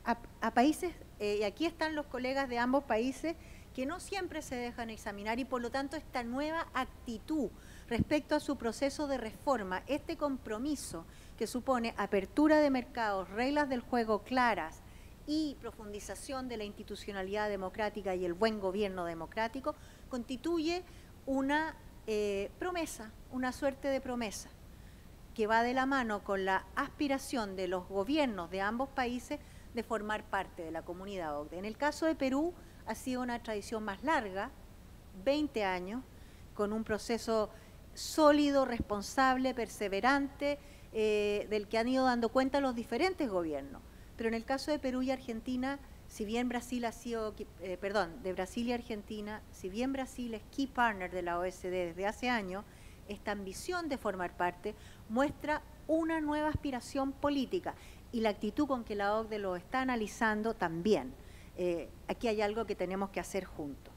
S4: A países, y aquí están los colegas de ambos países, que no siempre se dejan examinar y por lo tanto esta nueva actitud respecto a su proceso de reforma, este compromiso que supone apertura de mercados, reglas del juego claras y profundización de la institucionalidad democrática y el buen gobierno democrático, constituye una promesa, una suerte de promesa que va de la mano con la aspiración de los gobiernos de ambos países de formar parte de la comunidad OCDE. En el caso de Perú ha sido una tradición más larga, 20 años, con un proceso sólido, responsable, perseverante, del que han ido dando cuenta los diferentes gobiernos. Pero en el caso de Perú y Argentina, si bien Brasil ha sido, de Brasil y Argentina, si bien Brasil es key partner de la OSD desde hace años, esta ambición de formar parte muestra una nueva aspiración política y la actitud con que la OCDE lo está analizando también. Aquí hay algo que tenemos que hacer juntos.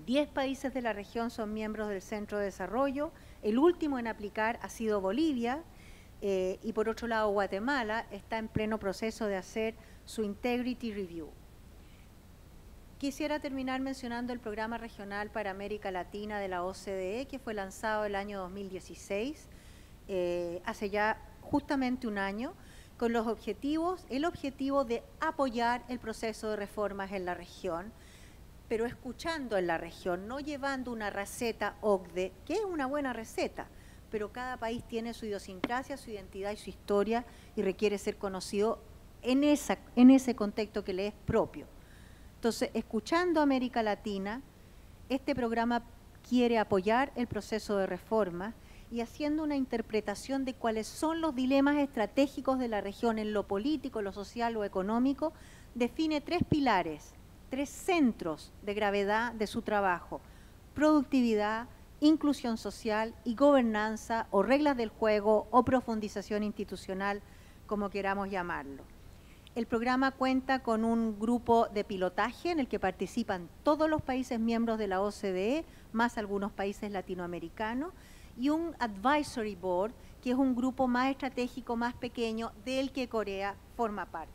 S4: 10 países de la región son miembros del Centro de Desarrollo, el último en aplicar ha sido Bolivia, y por otro lado Guatemala está en pleno proceso de hacer su Integrity Review. Quisiera terminar mencionando el Programa Regional para América Latina de la OCDE, que fue lanzado el año 2016, hace ya justamente un año, con los objetivos, el objetivo de apoyar el proceso de reformas en la región, pero escuchando en la región, no llevando una receta OCDE, que es una buena receta, pero cada país tiene su idiosincrasia, su identidad y su historia y requiere ser conocido en ese contexto que le es propio. Entonces, escuchando a América Latina, este programa quiere apoyar el proceso de reforma y haciendo una interpretación de cuáles son los dilemas estratégicos de la región en lo político, lo social o económico, define 3 pilares, 3 centros de gravedad de su trabajo: productividad, inclusión social y gobernanza o reglas del juego o profundización institucional, como queramos llamarlo. El programa cuenta con un grupo de pilotaje en el que participan todos los países miembros de la OCDE, más algunos países latinoamericanos, y un advisory board, que es un grupo más estratégico, más pequeño, del que Corea forma parte.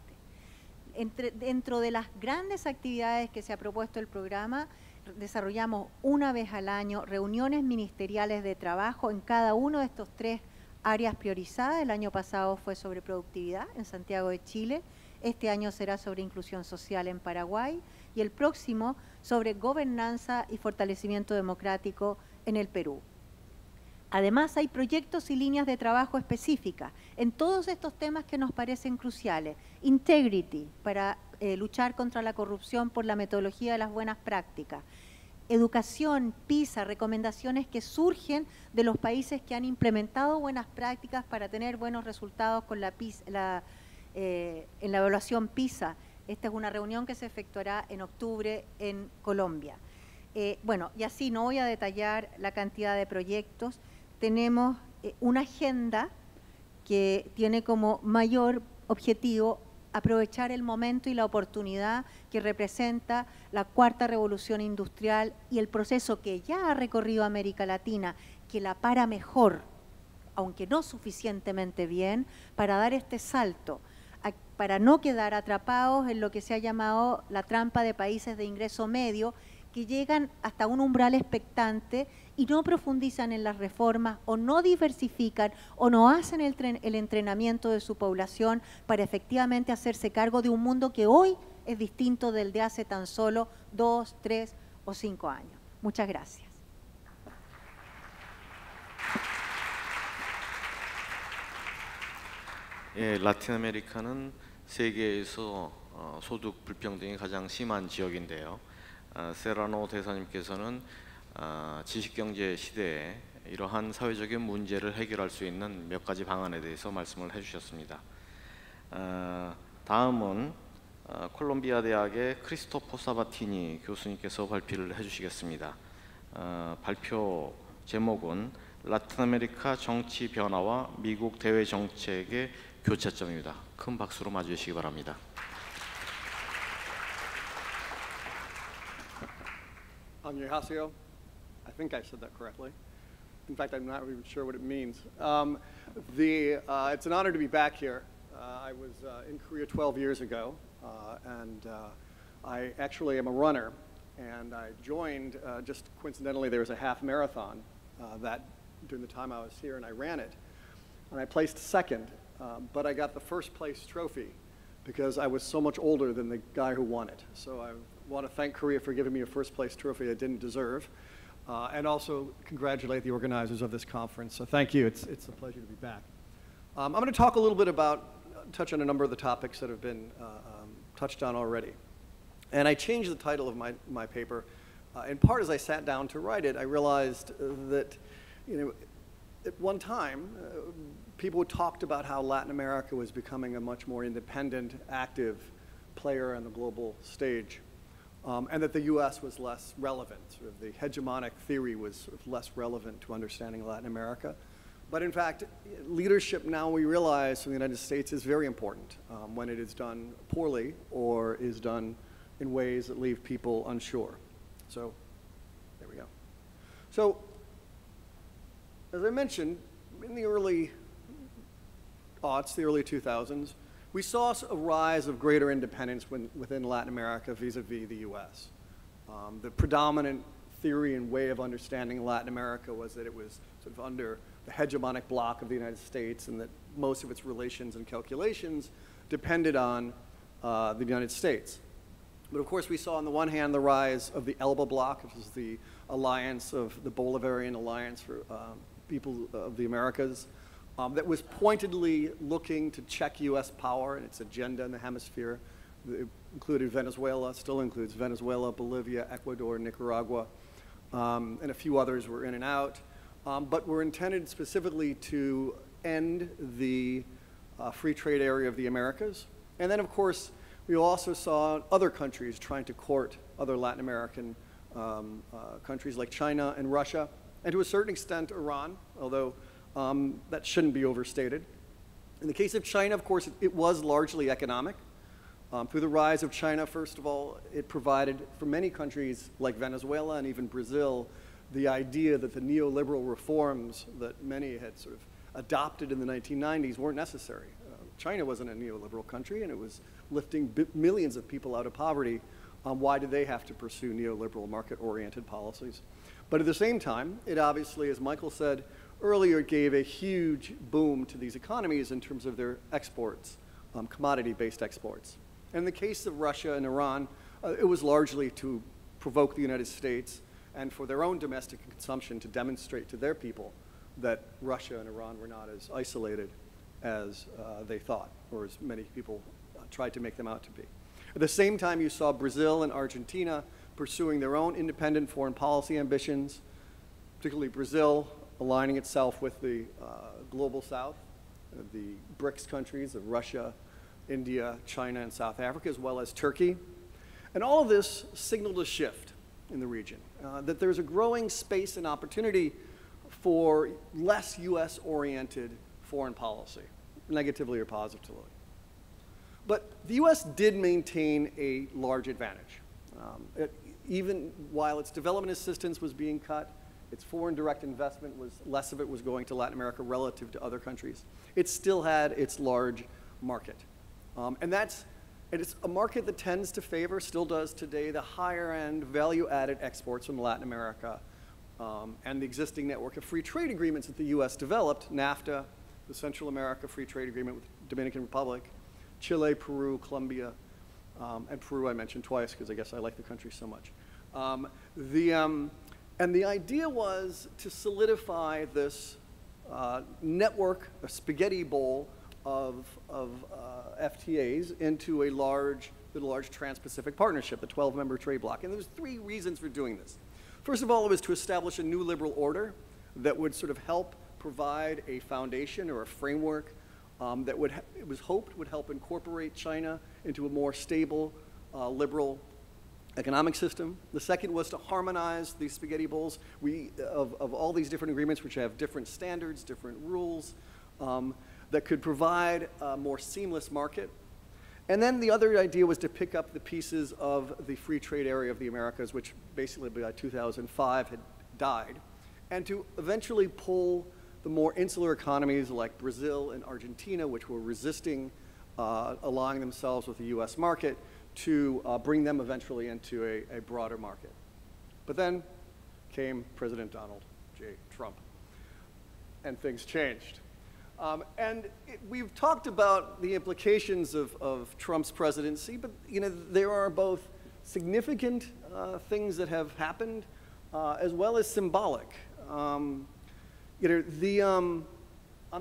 S4: Dentro de las grandes actividades que se ha propuesto el programa, desarrollamos una vez al año reuniones ministeriales de trabajo en cada uno de estos 3 áreas priorizadas. El año pasado fue sobre productividad en Santiago de Chile, este año será sobre inclusión social en Paraguay y el próximo sobre gobernanza y fortalecimiento democrático en el Perú. Además, hay proyectos y líneas de trabajo específicas en todos estos temas que nos parecen cruciales. Integrity, para luchar contra la corrupción por la metodología de las buenas prácticas. Educación, PISA, recomendaciones que surgen de los países que han implementado buenas prácticas para tener buenos resultados con en la evaluación PISA. Esta es una reunión que se efectuará en octubre en Colombia. Bueno, y así no voy a detallar la cantidad de proyectos. Tenemos una agenda que tiene como mayor objetivo aprovechar el momento y la oportunidad que representa la cuarta revolución industrial y el proceso que ya ha recorrido América Latina, que la para mejor, aunque no suficientemente bien, para dar este salto, para no quedar atrapados en lo que se ha llamado la trampa de países de ingreso medio, que llegan hasta un umbral expectante y no profundizan en las reformas o no diversifican o no hacen el entrenamiento de su población para efectivamente hacerse cargo de un mundo que hoy es distinto del de hace tan solo 2, 3 o 5 años. Muchas gracias.
S2: 예, 라틴 아메리카는 세계에서 소득 불평등이 가장 심한 지역인데요. 세라노 대사님께서는 지식경제 시대에 이러한 사회적인 문제를 해결할 수 있는 몇 가지 방안에 대해서 말씀을 해주셨습니다. 다음은 콜롬비아 대학의 크리스토퍼 사바티니 교수님께서 발표를 해주시겠습니다. 발표 제목은 라틴 아메리카 정치 변화와 미국 대외 정책의 교차점입니다. 큰 박수로 맞이해주시기 바랍니다.
S5: Annyeonghaseyo. I think I said that correctly. In fact, I'm not even sure what it means. It's an honor to be back here. I was in Korea 12 years ago, and I actually am a runner. And I joined, just coincidentally, there was a half marathon that during the time I was here, and I ran it. And I placed second, but I got the first place trophy because I was so much older than the guy who won it. So I want to thank Korea for giving me a first place trophy I didn't deserve, and also congratulate the organizers of this conference. So thank you, it's a pleasure to be back. I'm going to talk a little bit touch on a number of the topics that have been touched on already. And I changed the title of my paper. In part, as I sat down to write it, I realized that, at one time, people talked about how Latin America was becoming a much more independent, active player on the global stage, and that the U.S. was less relevant. Sort of the hegemonic theory was sort of less relevant to understanding Latin America. But in fact, leadership now we realize from the United States is very important when it is done poorly or is done in ways that leave people unsure. So, there we go. So, as I mentioned, in the early aughts, the early 2000s, we saw a rise of greater independence within Latin America vis-a-vis the US. The predominant theory and way of understanding Latin America was that it was sort of under the hegemonic bloc of the United States and that most of its relations and calculations depended on the United States. But of course, we saw on the one hand the rise of the ELBA bloc, which is the alliance of the Bolivarian Alliance for People of the Americas, that was pointedly looking to check U.S. power and its agenda in the hemisphere. It included Venezuela, still includes Venezuela, Bolivia, Ecuador, Nicaragua, and a few others were in and out, but were intended specifically to end the free trade area of the Americas. And then, of course, we also saw other countries trying to court other Latin American countries like China and Russia, and to a certain extent Iran, although that shouldn't be overstated. In the case of China, of course, it was largely economic. Through the rise of China, first of all, it provided for many countries like Venezuela and even Brazil the idea that the neoliberal reforms that many had sort of adopted in the 1990s weren't necessary. China wasn't a neoliberal country, and it was lifting millions of people out of poverty Why do they have to pursue neoliberal market-oriented policies? But at the same time, it obviously, as Michael said earlier, gave a huge boom to these economies in terms of their exports, commodity-based exports. And in the case of Russia and Iran, it was largely to provoke the United States and for their own domestic consumption to demonstrate to their people that Russia and Iran were not as isolated as they thought, or as many people tried to make them out to be. At the same time, you saw Brazil and Argentina pursuing their own independent foreign policy ambitions, particularly Brazil aligning itself with the global south, the BRICS countries of Russia, India, China, and South Africa, as well as Turkey. And all of this signaled a shift in the region, that there's a growing space and opportunity for less US-oriented foreign policy, negatively or positively. But the US did maintain a large advantage. Even while its development assistance was being cut, its foreign direct investment less of it was going to Latin America relative to other countries. It still had its large market. And it's a market that tends to favor, still does today, the higher end value-added exports from Latin America and the existing network of free trade agreements that the US developed, NAFTA, the Central America Free Trade Agreement with the Dominican Republic, Chile, Peru, Colombia, and Peru I mentioned twice because I guess I like the country so much. And the idea was to solidify this network, a spaghetti bowl of FTAs into the large Trans-Pacific Partnership, the 12-member trade bloc. And there's three reasons for doing this. First of all, it was to establish a new liberal order that would sort of help provide a foundation or a framework that it was hoped would help incorporate China into a more stable, liberal economic system. The second was to harmonize these spaghetti bowls of all these different agreements which have different standards, different rules, that could provide a more seamless market. And then the other idea was to pick up the pieces of the free trade area of the Americas, which basically by 2005 had died, and to eventually pull the more insular economies like Brazil and Argentina, which were resisting aligning themselves with the US market, to bring them eventually into a broader market. But then came President Donald J. Trump, and things changed. We've talked about the implications of Trump's presidency, but there are both significant things that have happened as well as symbolic. On the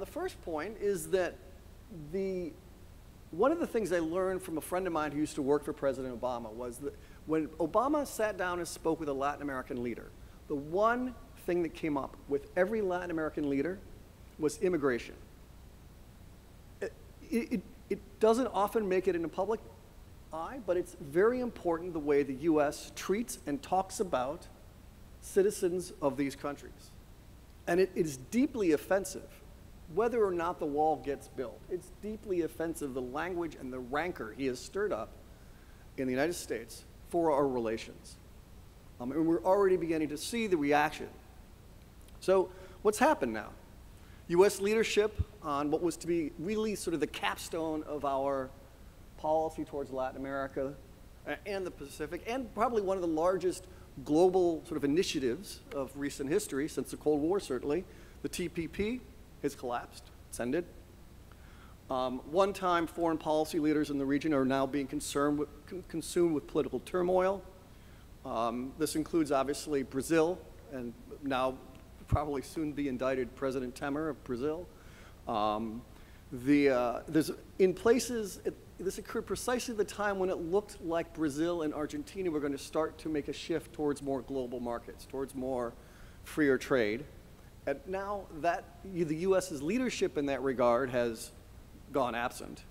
S5: first point is that one of the things I learned from a friend of mine who used to work for President Obama was that when Obama sat down and spoke with a Latin American leader, the one thing that came up with every Latin American leader was immigration. It doesn't often make it in the public eye, but it's very important the way the US treats and talks about citizens of these countries. And it is deeply offensive, whether or not the wall gets built. It's deeply offensive, the language and the rancor he has stirred up in the United States for our relations. And we're already beginning to see the reaction. So what's happened now? US leadership on what was to be really sort of the capstone of our policy towards Latin America and the Pacific, and probably one of the largest global sort of initiatives of recent history, since the Cold War certainly, the TPP has collapsed, it's ended. One-time foreign policy leaders in the region are now being consumed with political turmoil. This includes obviously Brazil, and now probably soon be indicted President Temer of Brazil. This occurred precisely at the time when it looked like Brazil and Argentina were going to start to make a shift towards more global markets, towards more freer trade. And now that the US's leadership in that regard has gone absent.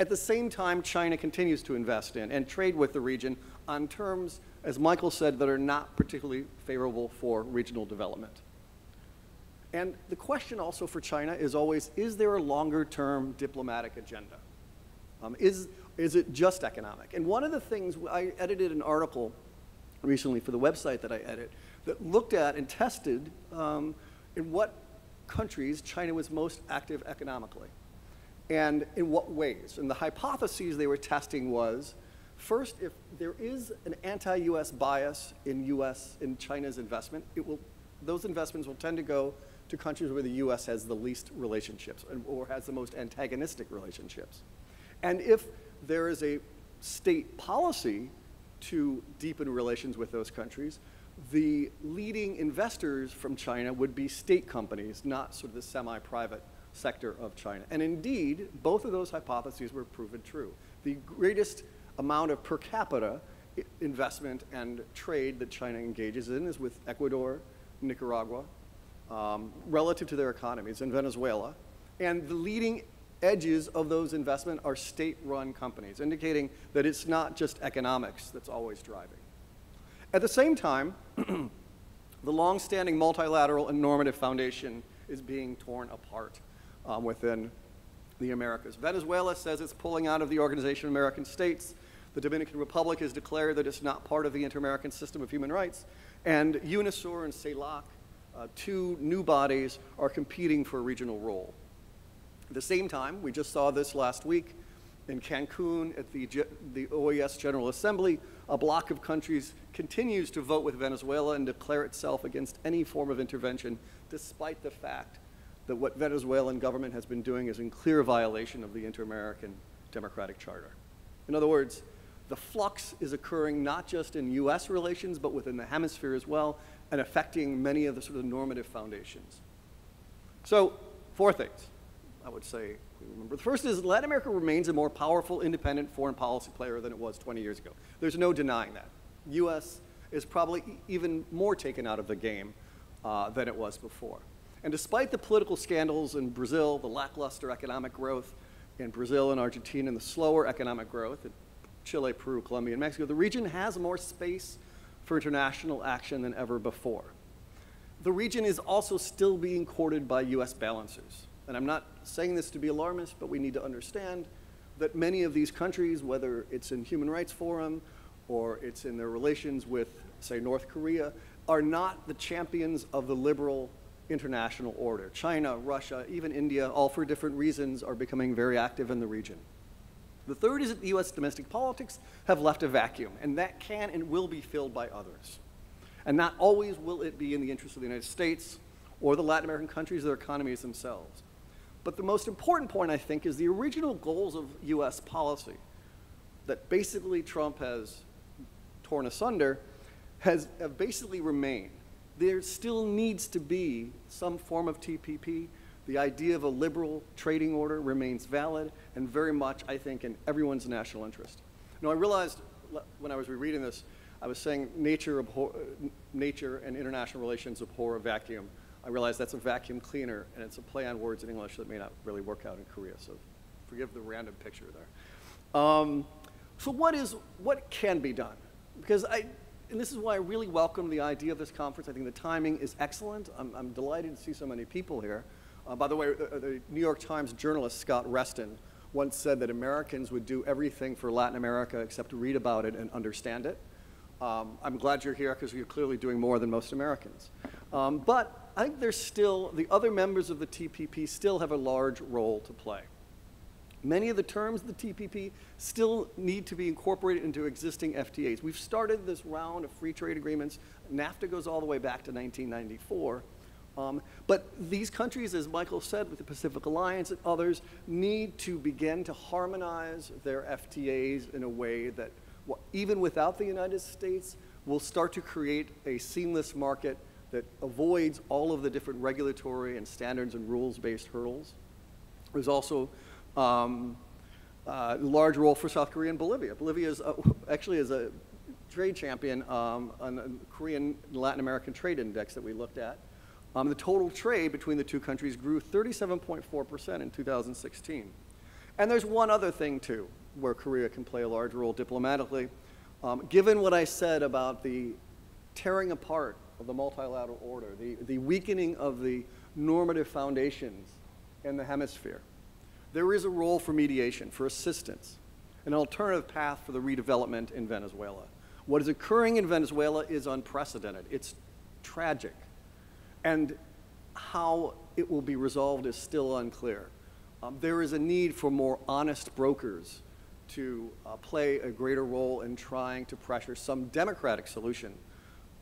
S5: At the same time, China continues to invest in and trade with the region on terms, as Michael said, that are not particularly favorable for regional development. And the question also for China is always, is there a longer-term diplomatic agenda? Is it just economic? And one of the things, I edited an article recently for the website that I edit that looked at and tested in what countries China was most active economically and in what ways. And the hypotheses they were testing was First, if there is an anti-U.S. bias in China's investment, those investments will tend to go to countries where the U.S. has the least relationships or has the most antagonistic relationships. And if there is a state policy to deepen relations with those countries, the leading investors from China would be state companies, not sort of the semi-private sector of China. And indeed, both of those hypotheses were proven true. The greatest amount of per capita investment and trade that China engages in is with Ecuador, Nicaragua, relative to their economies, and Venezuela. And the leading edges of those investments are state-run companies, indicating that it's not just economics that's always driving. At the same time, the long-standing multilateral and normative foundation is being torn apart within the Americas. Venezuela says it's pulling out of the Organization of American States. The Dominican Republic has declared that it's not part of the Inter-American System of Human Rights. And UNASUR and CELAC, two new bodies, are competing for a regional role. At the same time, we just saw this last week in Cancun at the OAS General Assembly, a bloc of countries continues to vote with Venezuela and declare itself against any form of intervention, despite the fact that what Venezuelan government has been doing is in clear violation of the Inter-American Democratic Charter. In other words, the flux is occurring not just in US relations, but within the hemisphere as well, and affecting many of the sort of normative foundations. So, 4 things I would say we remember. The first is Latin America remains a more powerful, independent foreign policy player than it was 20 years ago. There's no denying that. US is probably even more taken out of the game than it was before. And despite the political scandals in Brazil, the lackluster economic growth in Brazil and Argentina, and the slower economic growth in Chile, Peru, Colombia, and Mexico, the region has more space for international action than ever before. The region is also still being courted by US balancers. And I'm not saying this to be alarmist, but we need to understand that many of these countries, whether it's in Human Rights Forum or it's in their relations with, say, North Korea, are not the champions of the liberal international order. China, Russia, even India, all for different reasons, are becoming very active in the region. The third is that the US domestic politics have left a vacuum, and that can and will be filled by others. And not always will it be in the interest of the United States or the Latin American countries or their economies themselves. But the most important point, I think, is the original goals of US policy that basically Trump has torn asunder have basically remained. There still needs to be some form of TPP. The idea of a liberal trading order remains valid and very much, I think, in everyone's national interest. Now, I realized when I was rereading this, I was saying nature and international relations abhor a vacuum. I realize that's a vacuum cleaner, and it's a play on words in English that may not really work out in Korea, so forgive the random picture there. So what can be done? Because and this is why I really welcome the idea of this conference. I think the timing is excellent. I'm delighted to see so many people here. By the way, the New York Times journalist Scott Reston once said that Americans would do everything for Latin America except to read about it and understand it. I'm glad you're here because you're clearly doing more than most Americans. But I think there's still, the other members of the TPP still have a large role to play. Many of the terms of the TPP still need to be incorporated into existing FTAs. We've started this round of free trade agreements. NAFTA goes all the way back to 1994. But these countries, as Michael said, with the Pacific Alliance and others, need to begin to harmonize their FTAs in a way that, even without the United States, will start to create a seamless market that avoids all of the different regulatory and standards and rules-based hurdles. There's also a large role for South Korea and Bolivia. Bolivia is actually is a trade champion on the Korean Latin American Trade Index that we looked at. The total trade between the two countries grew 37.4% in 2016. And there's one other thing, too, where Korea can play a large role diplomatically. Given what I said about the tearing apart of the multilateral order, the weakening of the normative foundations in the hemisphere, there is a role for mediation, for assistance, an alternative path for the redevelopment in Venezuela. What is occurring in Venezuela is unprecedented. It's tragic. And how it will be resolved is still unclear. There is a need for more honest brokers to play a greater role in trying to pressure some democratic solution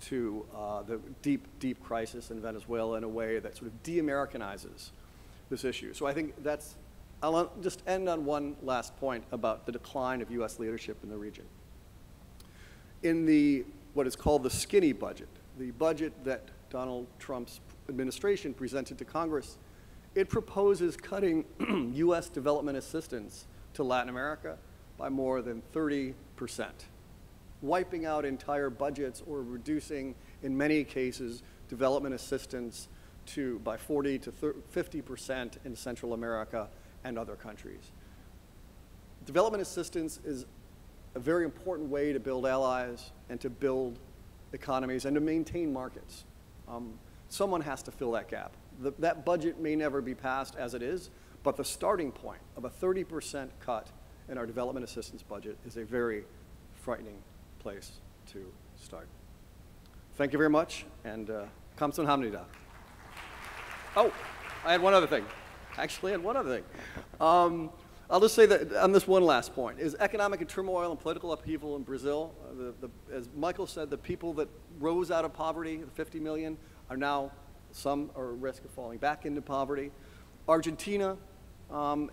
S5: to the deep, deep crisis in Venezuela in a way that sort of de-Americanizes this issue. So I think that's, I'll just end on one last point about the decline of US leadership in the region. In the, what is called the skinny budget, the budget that Donald Trump's administration presented to Congress, it proposes cutting US development assistance to Latin America by more than 30%, wiping out entire budgets or reducing, in many cases, development assistance by 40 to 50% in Central America and other countries. Development assistance is a very important way to build allies and to build economies and to maintain markets. Someone has to fill that gap. That budget may never be passed as it is, but the starting point of a 30% cut in our development assistance budget is a very frightening place to start. Thank you very much, and kamsahamnida. Oh, I had one other thing. Actually, I had one other thing. I'll just say that on this one last point, is economic turmoil and political upheaval in Brazil. As Michael said, the people that rose out of poverty, the 50 million, are now, some are at risk of falling back into poverty. Argentina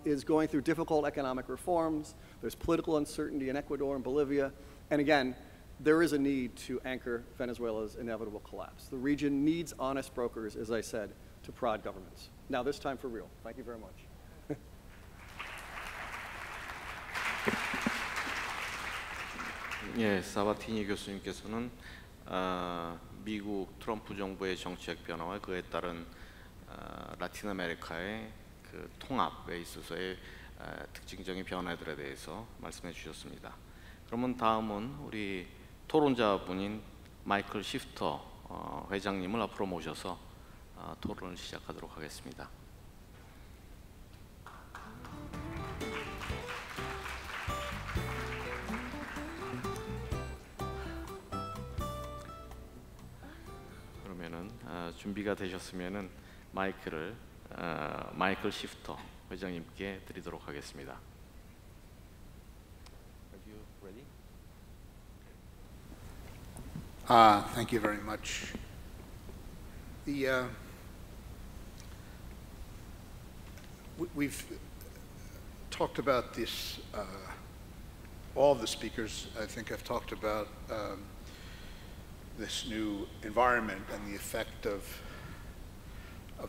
S5: is going through difficult economic reforms. There's political uncertainty in Ecuador and Bolivia. And again, there is a need to anchor Venezuela's inevitable collapse. The region needs honest brokers, as I said, to prod governments. Now, this time for real. Thank you very much.
S2: 예, 사바티니 교수님께서는 미국 트럼프 정부의 정책 변화와 그에 따른 라틴 아메리카의 그 통합에 있어서의 특징적인 변화들에 대해서 말씀해 주셨습니다. 그러면 다음은 우리 토론자분인 마이클 시프터 회장님을 앞으로 모셔서 토론을 시작하도록 하겠습니다. 그러면은 준비가 되셨으면은 마이크를 마이클 시프터 회장님께 드리도록 하겠습니다. Are you ready?
S6: Thank you very much. We've talked about this, all of the speakers, I think, have talked about this new environment and the effect of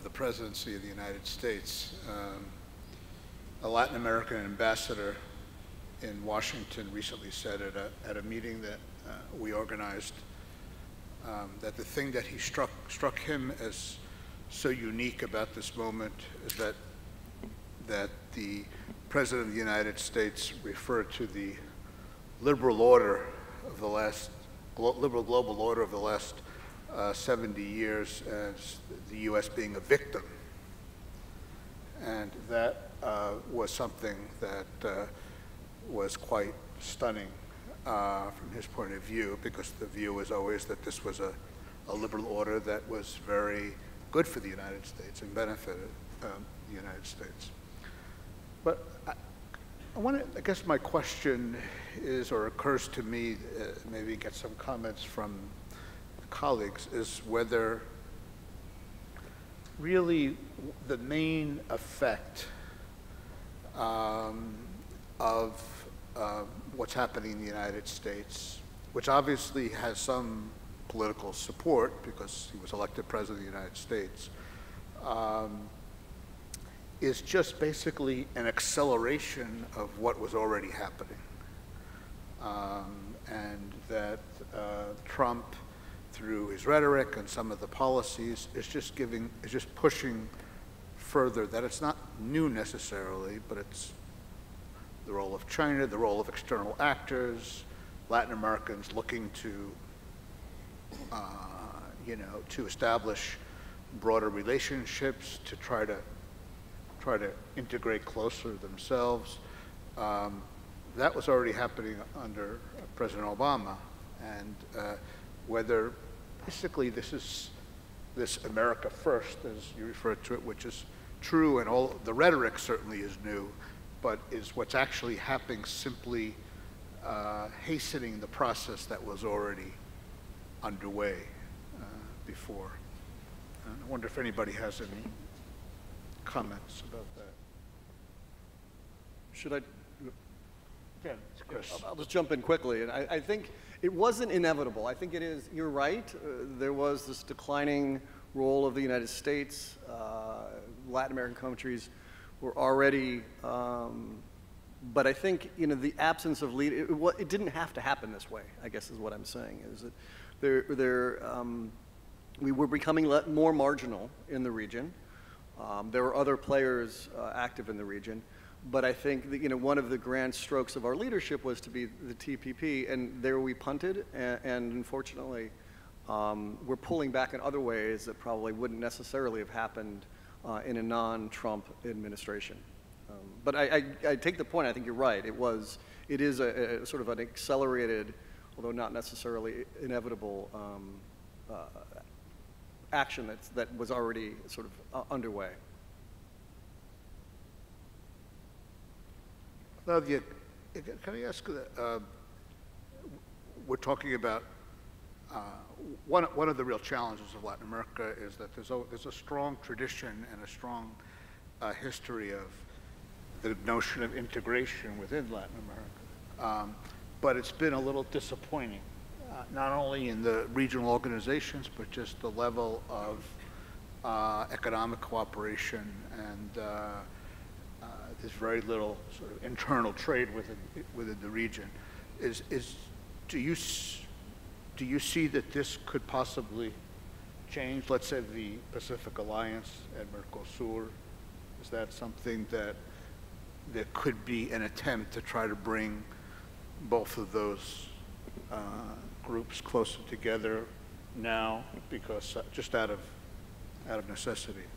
S6: the presidency of the United States. A Latin American ambassador in Washington recently said at a meeting that we organized that the thing that he struck him as so unique about this moment is that the President of the United States referred to the liberal order of the last liberal global order of the last 70 years as the U.S. being a victim, and that was something that was quite stunning from his point of view, because the view was always that this was a liberal order that was very good for the United States and benefited the United States. But I guess my question is, or occurs to me, maybe get some comments from colleagues, is whether really the main effect of what's happening in the United States, which obviously has some political support because he was elected President of the United States, is just basically an acceleration of what was already happening. And that Trump, through his rhetoric and some of the policies, is just pushing further that it's not new necessarily, but it's the role of China, the role of external actors, Latin Americans looking to, to establish broader relationships, to try to integrate closer themselves. That was already happening under President Obama, and whether basically this America first, as you referred to it, which is true, and all the rhetoric certainly is new, but is what's actually happening simply hastening the process that was already underway before? I wonder if anybody has any comments about that.
S5: Should I?
S6: Yeah, Chris.
S5: I'll just jump in quickly. And I think it wasn't inevitable. I think it is, you're right. There was this declining role of the United States. Latin American countries were already, but I think, you know, the absence of lead, it didn't have to happen this way, I guess is what I'm saying, is that we were becoming more marginal in the region. There were other players active in the region. But I think that, you know, one of the grand strokes of our leadership was to be the TPP, and there we punted, and unfortunately, we're pulling back in other ways that probably wouldn't necessarily have happened in a non-Trump administration. But I take the point. I think you're right. It is a sort of an accelerated, although not necessarily inevitable, action that was already sort of underway.
S6: Claudia, can I ask, we're talking about, one of the real challenges of Latin America is that there's a strong tradition and a strong history of the notion of integration within Latin America. But it's been a little disappointing, not only in the regional organizations, but just the level of economic cooperation, and there's very little sort of internal trade within the region. Do you see that this could possibly change? Let's say the Pacific Alliance and Mercosur. Is that something that there could be an attempt to try to bring both of those groups closer together now, because just out of necessity?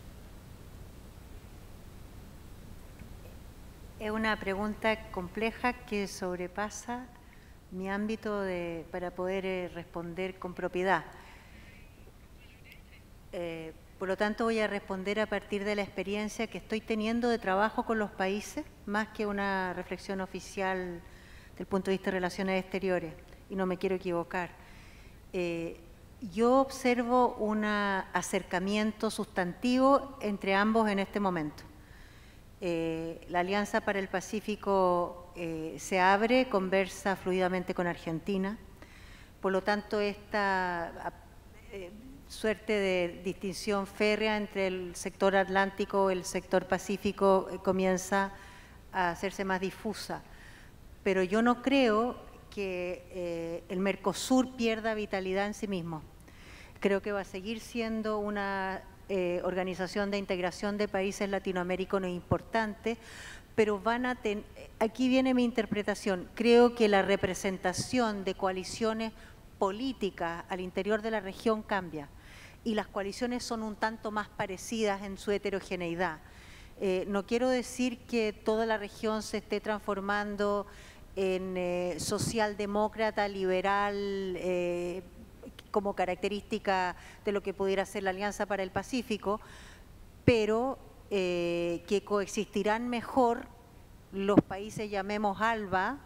S4: Es una pregunta compleja que sobrepasa mi ámbito para poder responder con propiedad. Por lo tanto, voy a responder a partir de la experiencia que estoy teniendo de trabajo con los países, más que una reflexión oficial del punto de vista de relaciones exteriores, y no me quiero equivocar. Yo observo un acercamiento sustantivo entre ambos en este momento. La Alianza para el Pacífico se abre, conversa fluidamente con Argentina. Por lo tanto, esta suerte de distinción férrea entre el sector atlántico y el sector pacífico comienza a hacerse más difusa. Pero yo no creo que el Mercosur pierda vitalidad en sí mismo. Creo que va a seguir siendo una organización de integración de países latinoamericanos importante, pero aquí viene mi interpretación. Creo que la representación de coaliciones políticas al interior de la región cambia y las coaliciones son un tanto más parecidas en su heterogeneidad. No quiero decir que toda la región se esté transformando en socialdemócrata, liberal, como característica de lo que pudiera ser la Alianza para el Pacífico, pero que coexistirán mejor los países, llamemos ALBA,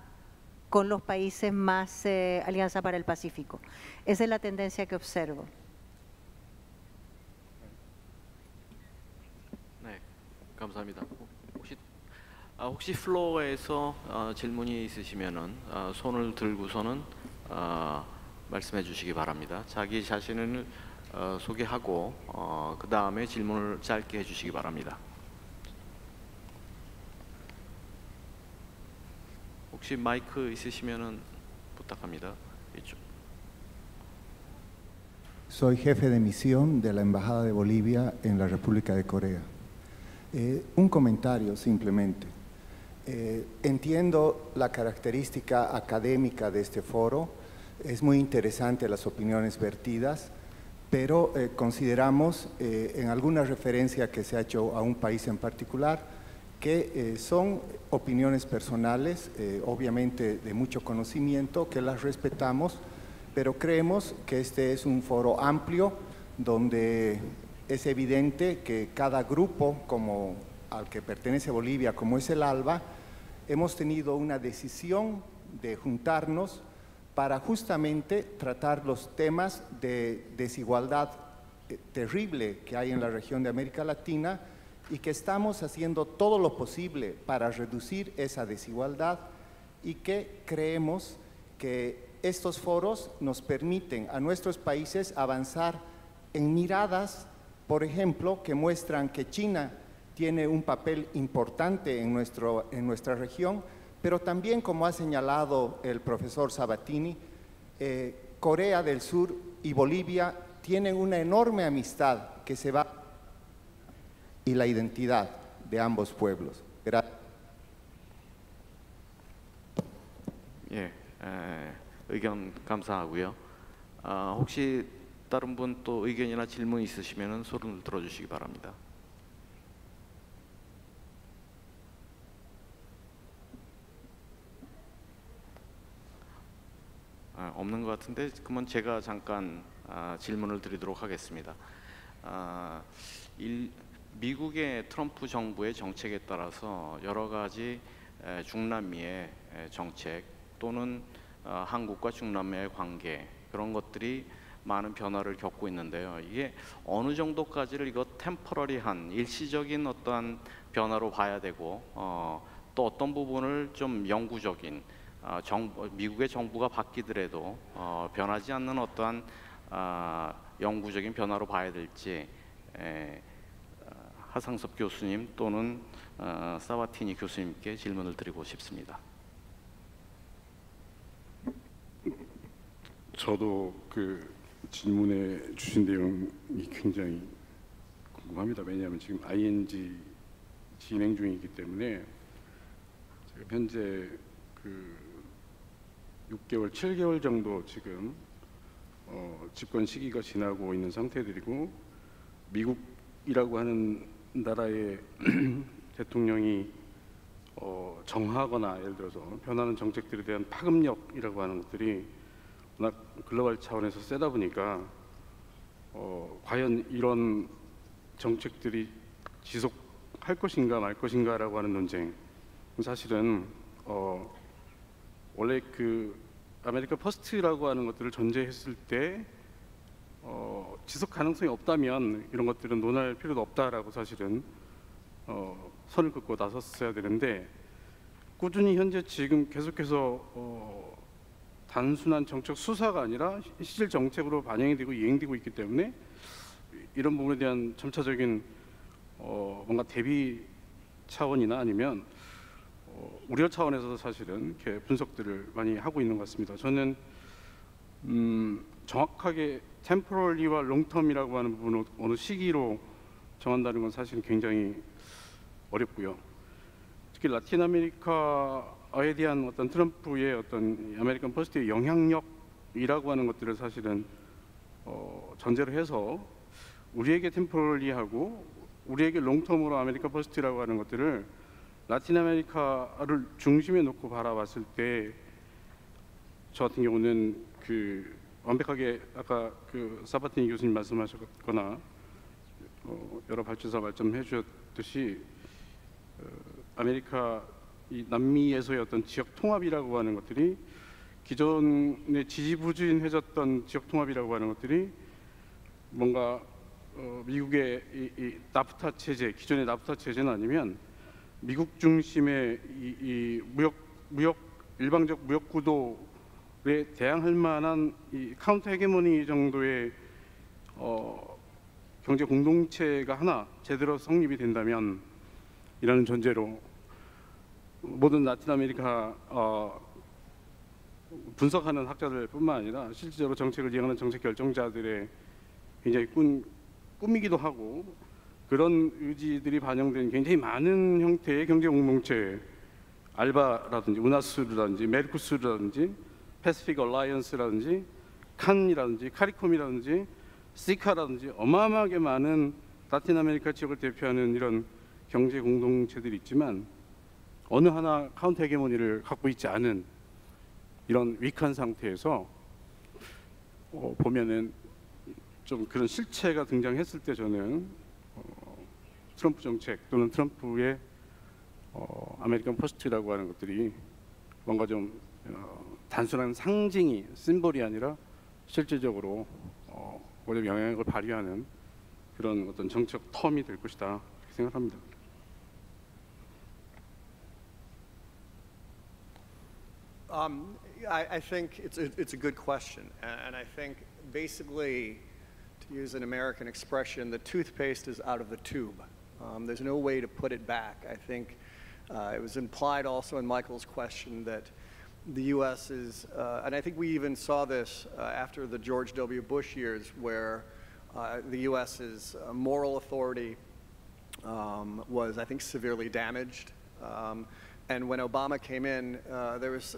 S4: con los países más Alianza para el Pacífico. Esa es la tendencia que observo.
S2: 네, 감사합니다. 혹시 플로어에서 질문이 있으시면은 손을 들고서는 말씀해 주시기 바랍니다. 자기 자신을 소개하고 그 다음에 질문을 짧게 해주시기 바랍니다. 혹시 마이크 있으시면은 부탁합니다. 이쪽.
S7: Soy jefe de misión de la Embajada de Bolivia en la República de Corea. Un comentario simplemente. Entiendo la característica académica de este foro, es muy interesante las opiniones vertidas, pero consideramos en alguna referencia que se ha hecho a un país en particular que son opiniones personales, obviamente de mucho conocimiento, que las respetamos, pero creemos que este es un foro amplio donde es evidente que cada grupo como al que pertenece Bolivia, como es el ALBA, hemos tenido una decisión de juntarnos para justamente tratar los temas de desigualdad terrible que hay en la región de América Latina y que estamos haciendo todo lo posible para reducir esa desigualdad y que creemos que estos foros nos permiten a nuestros países avanzar en miradas, por ejemplo, que muestran que China tiene un papel importante en nuestra región, pero también, como ha señalado el profesor Sabatini, Corea del Sur y Bolivia tienen una enorme amistad que se va y la identidad de ambos pueblos. Gracias.
S2: 예, 의견 감사하고요. 혹시 다른 분 또 의견이나 질문 있으시면 손을 들어주시기 바랍니다. 없는 것 같은데 그러면 제가 잠깐 질문을 드리도록 하겠습니다. 미국의 트럼프 정부의 정책에 따라서 여러 가지 중남미의 정책 또는 한국과 중남미의 관계 그런 것들이 많은 변화를 겪고 있는데요. 이게 어느 정도까지를 이거 템퍼러리한 일시적인 어떠한 변화로 봐야 되고 또 어떤 부분을 좀 영구적인 미국의 정부가 바뀌더라도 변하지 않는 어떠한 영구적인 변화로 봐야 될지 하상섭 교수님 또는 사바티니 교수님께 질문을 드리고 싶습니다.
S3: 저도 그 질문에 주신 내용이 굉장히 궁금합니다. 왜냐하면 지금 ING 진행 중이기 때문에 제가 현재 그 6개월, 7개월 정도 지금 집권 시기가 지나고 있는 상태들이고 미국이라고 하는 나라의 대통령이 정하거나 예를 들어서 변하는 정책들에 대한 파급력이라고 하는 것들이 워낙 글로벌 차원에서 세다 보니까 과연 이런 정책들이 지속할 것인가 말 것인가라고 하는 논쟁 사실은 원래 그 아메리카 퍼스트라고 하는 것들을 전제했을 때 지속 가능성이 없다면 이런 것들은 논할 필요도 없다라고 사실은 선을 긋고 나섰어야 되는데 꾸준히 현재 지금 계속해서 단순한 정책 수사가 아니라 실질 정책으로 반영이 되고 이행되고 있기 때문에 이런 부분에 대한 점차적인 뭔가 대비 차원이나 아니면 우려 차원에서 사실은 이렇게 분석들을 많이 하고 있는 것 같습니다. 저는 정확하게 템포럴리와 롱텀이라고 하는 부분을 어느 시기로 정한다는 건 사실은 굉장히 어렵고요. 특히 라틴 아메리카에 대한 어떤 트럼프의 어떤 아메리칸 퍼스트의 영향력이라고 하는 것들을 사실은 전제로 해서 우리에게 템포럴리하고 우리에게 롱텀으로 아메리카 퍼스트라고 하는 것들을 라틴 아메리카를 중심에 놓고 바라봤을 때 저 같은 경우는 그 완벽하게 아까 그 사바티니 교수님 말씀하셨거나 여러 발주사 말씀해 주셨듯이 아메리카 이 남미에서의 어떤 지역 통합이라고 하는 것들이 기존에 지지부진해졌던 지역 통합이라고 하는 것들이 뭔가 미국의 이 나프타 체제, 기존의 나프타 체제는 아니면 미국 중심의 이 일방적 무역 구도에 대항할 만한 이 카운터 헤게모니 정도의 경제 공동체가 하나 제대로 성립이 된다면 이라는 전제로 모든 라틴 아메리카 분석하는 학자들뿐만 아니라 실질적으로 정책을 이행하는 정책 결정자들의 굉장히 꿈이기도 하고 그런 의지들이 반영된 굉장히 많은 형태의 경제 공동체 알바라든지 우나스라든지 메르코스라든지 패시픽 얼라이언스라든지 칸이라든지 카리콤이라든지 시카라든지 어마어마하게 많은 라틴 아메리카 지역을 대표하는 이런 경제 공동체들이 있지만 어느 하나 카운터 헤게모니를 갖고 있지 않은 이런 위크한 상태에서 보면은 좀 그런 실체가 등장했을 때 저는 트럼프 정책 또는 트럼프의 아메리칸 퍼스트라고 하는 것들이 뭔가 좀 단순한 상징이 심볼이 아니라 실질적으로 오히려 영향력을 발휘하는 그런 어떤 정책 텀이 될 것이다 이렇게 생각합니다.
S5: I think it's a good question, and I think basically, to use an American expression, the toothpaste is out of the tube. There's no way to put it back. I think it was implied also in Michael's question that the U.S. is, and I think we even saw this after the George W. Bush years, where the U.S.'s moral authority was, I think, severely damaged. And when Obama came in, there was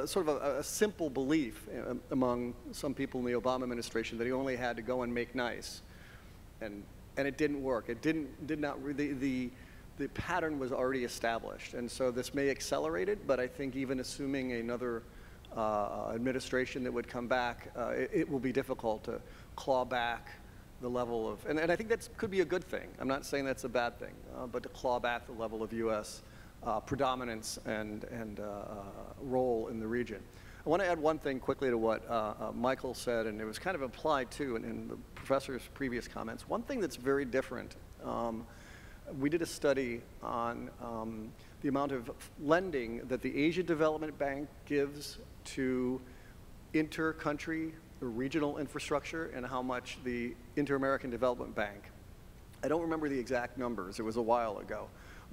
S5: sort of a simple belief among some people in the Obama administration that he only had to go and make nice, and it didn't work. It did not. The pattern was already established, and so this may accelerate it. But I think even assuming another administration that would come back, it will be difficult to claw back the level of, and I think that could be a good thing. I'm not saying that's a bad thing, but to claw back the level of U.S. Predominance and role in the region. I want to add one thing quickly to what Michael said, and it was kind of implied too in the professor's previous comments. One thing that's very different, we did a study on the amount of lending that the Asia Development Bank gives to inter-country or regional infrastructure and how much the Inter-American Development Bank. I don't remember the exact numbers, it was a while ago.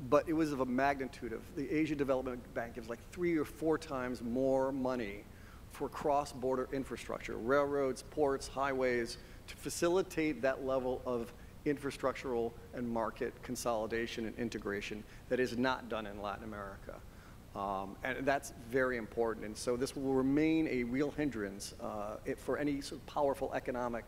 S5: But it was of a magnitude of, the Asia Development Bank gives like 3 or 4 times more money for cross-border infrastructure, railroads, ports, highways, to facilitate that level of infrastructural and market consolidation and integration that is not done in Latin America. And that's very important. And so this will remain a real hindrance for any sort of powerful economic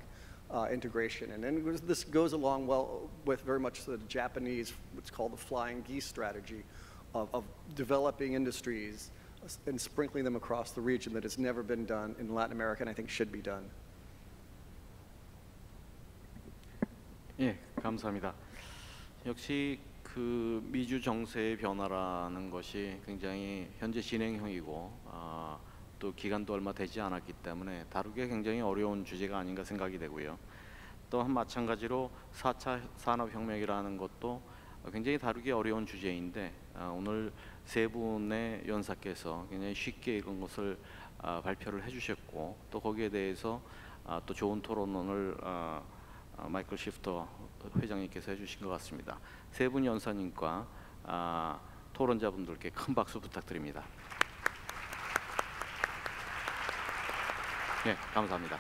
S5: integration. And then this goes along well with very much the Japanese, what's called the flying geese strategy of developing industries and sprinkling them across the region that has never been done in Latin America and I think should be done.
S2: 예, 감사합니다. 역시 그 미주 정세의 변화라는 것이 굉장히 현재 진행형이고 또 기간도 얼마 되지 않았기 때문에 다루기가 굉장히 어려운 주제가 아닌가 생각이 되고요. 또한 마찬가지로 4차 산업혁명이라는 것도 굉장히 다루기 어려운 주제인데 오늘 세 분의 연사께서 굉장히 쉽게 이런 것을 발표를 해주셨고 또 거기에 대해서 또 좋은 토론을 마이클 시프터 회장님께서 해주신 것 같습니다. 세 분 연사님과 토론자분들께 큰 박수 부탁드립니다. 네, 감사합니다.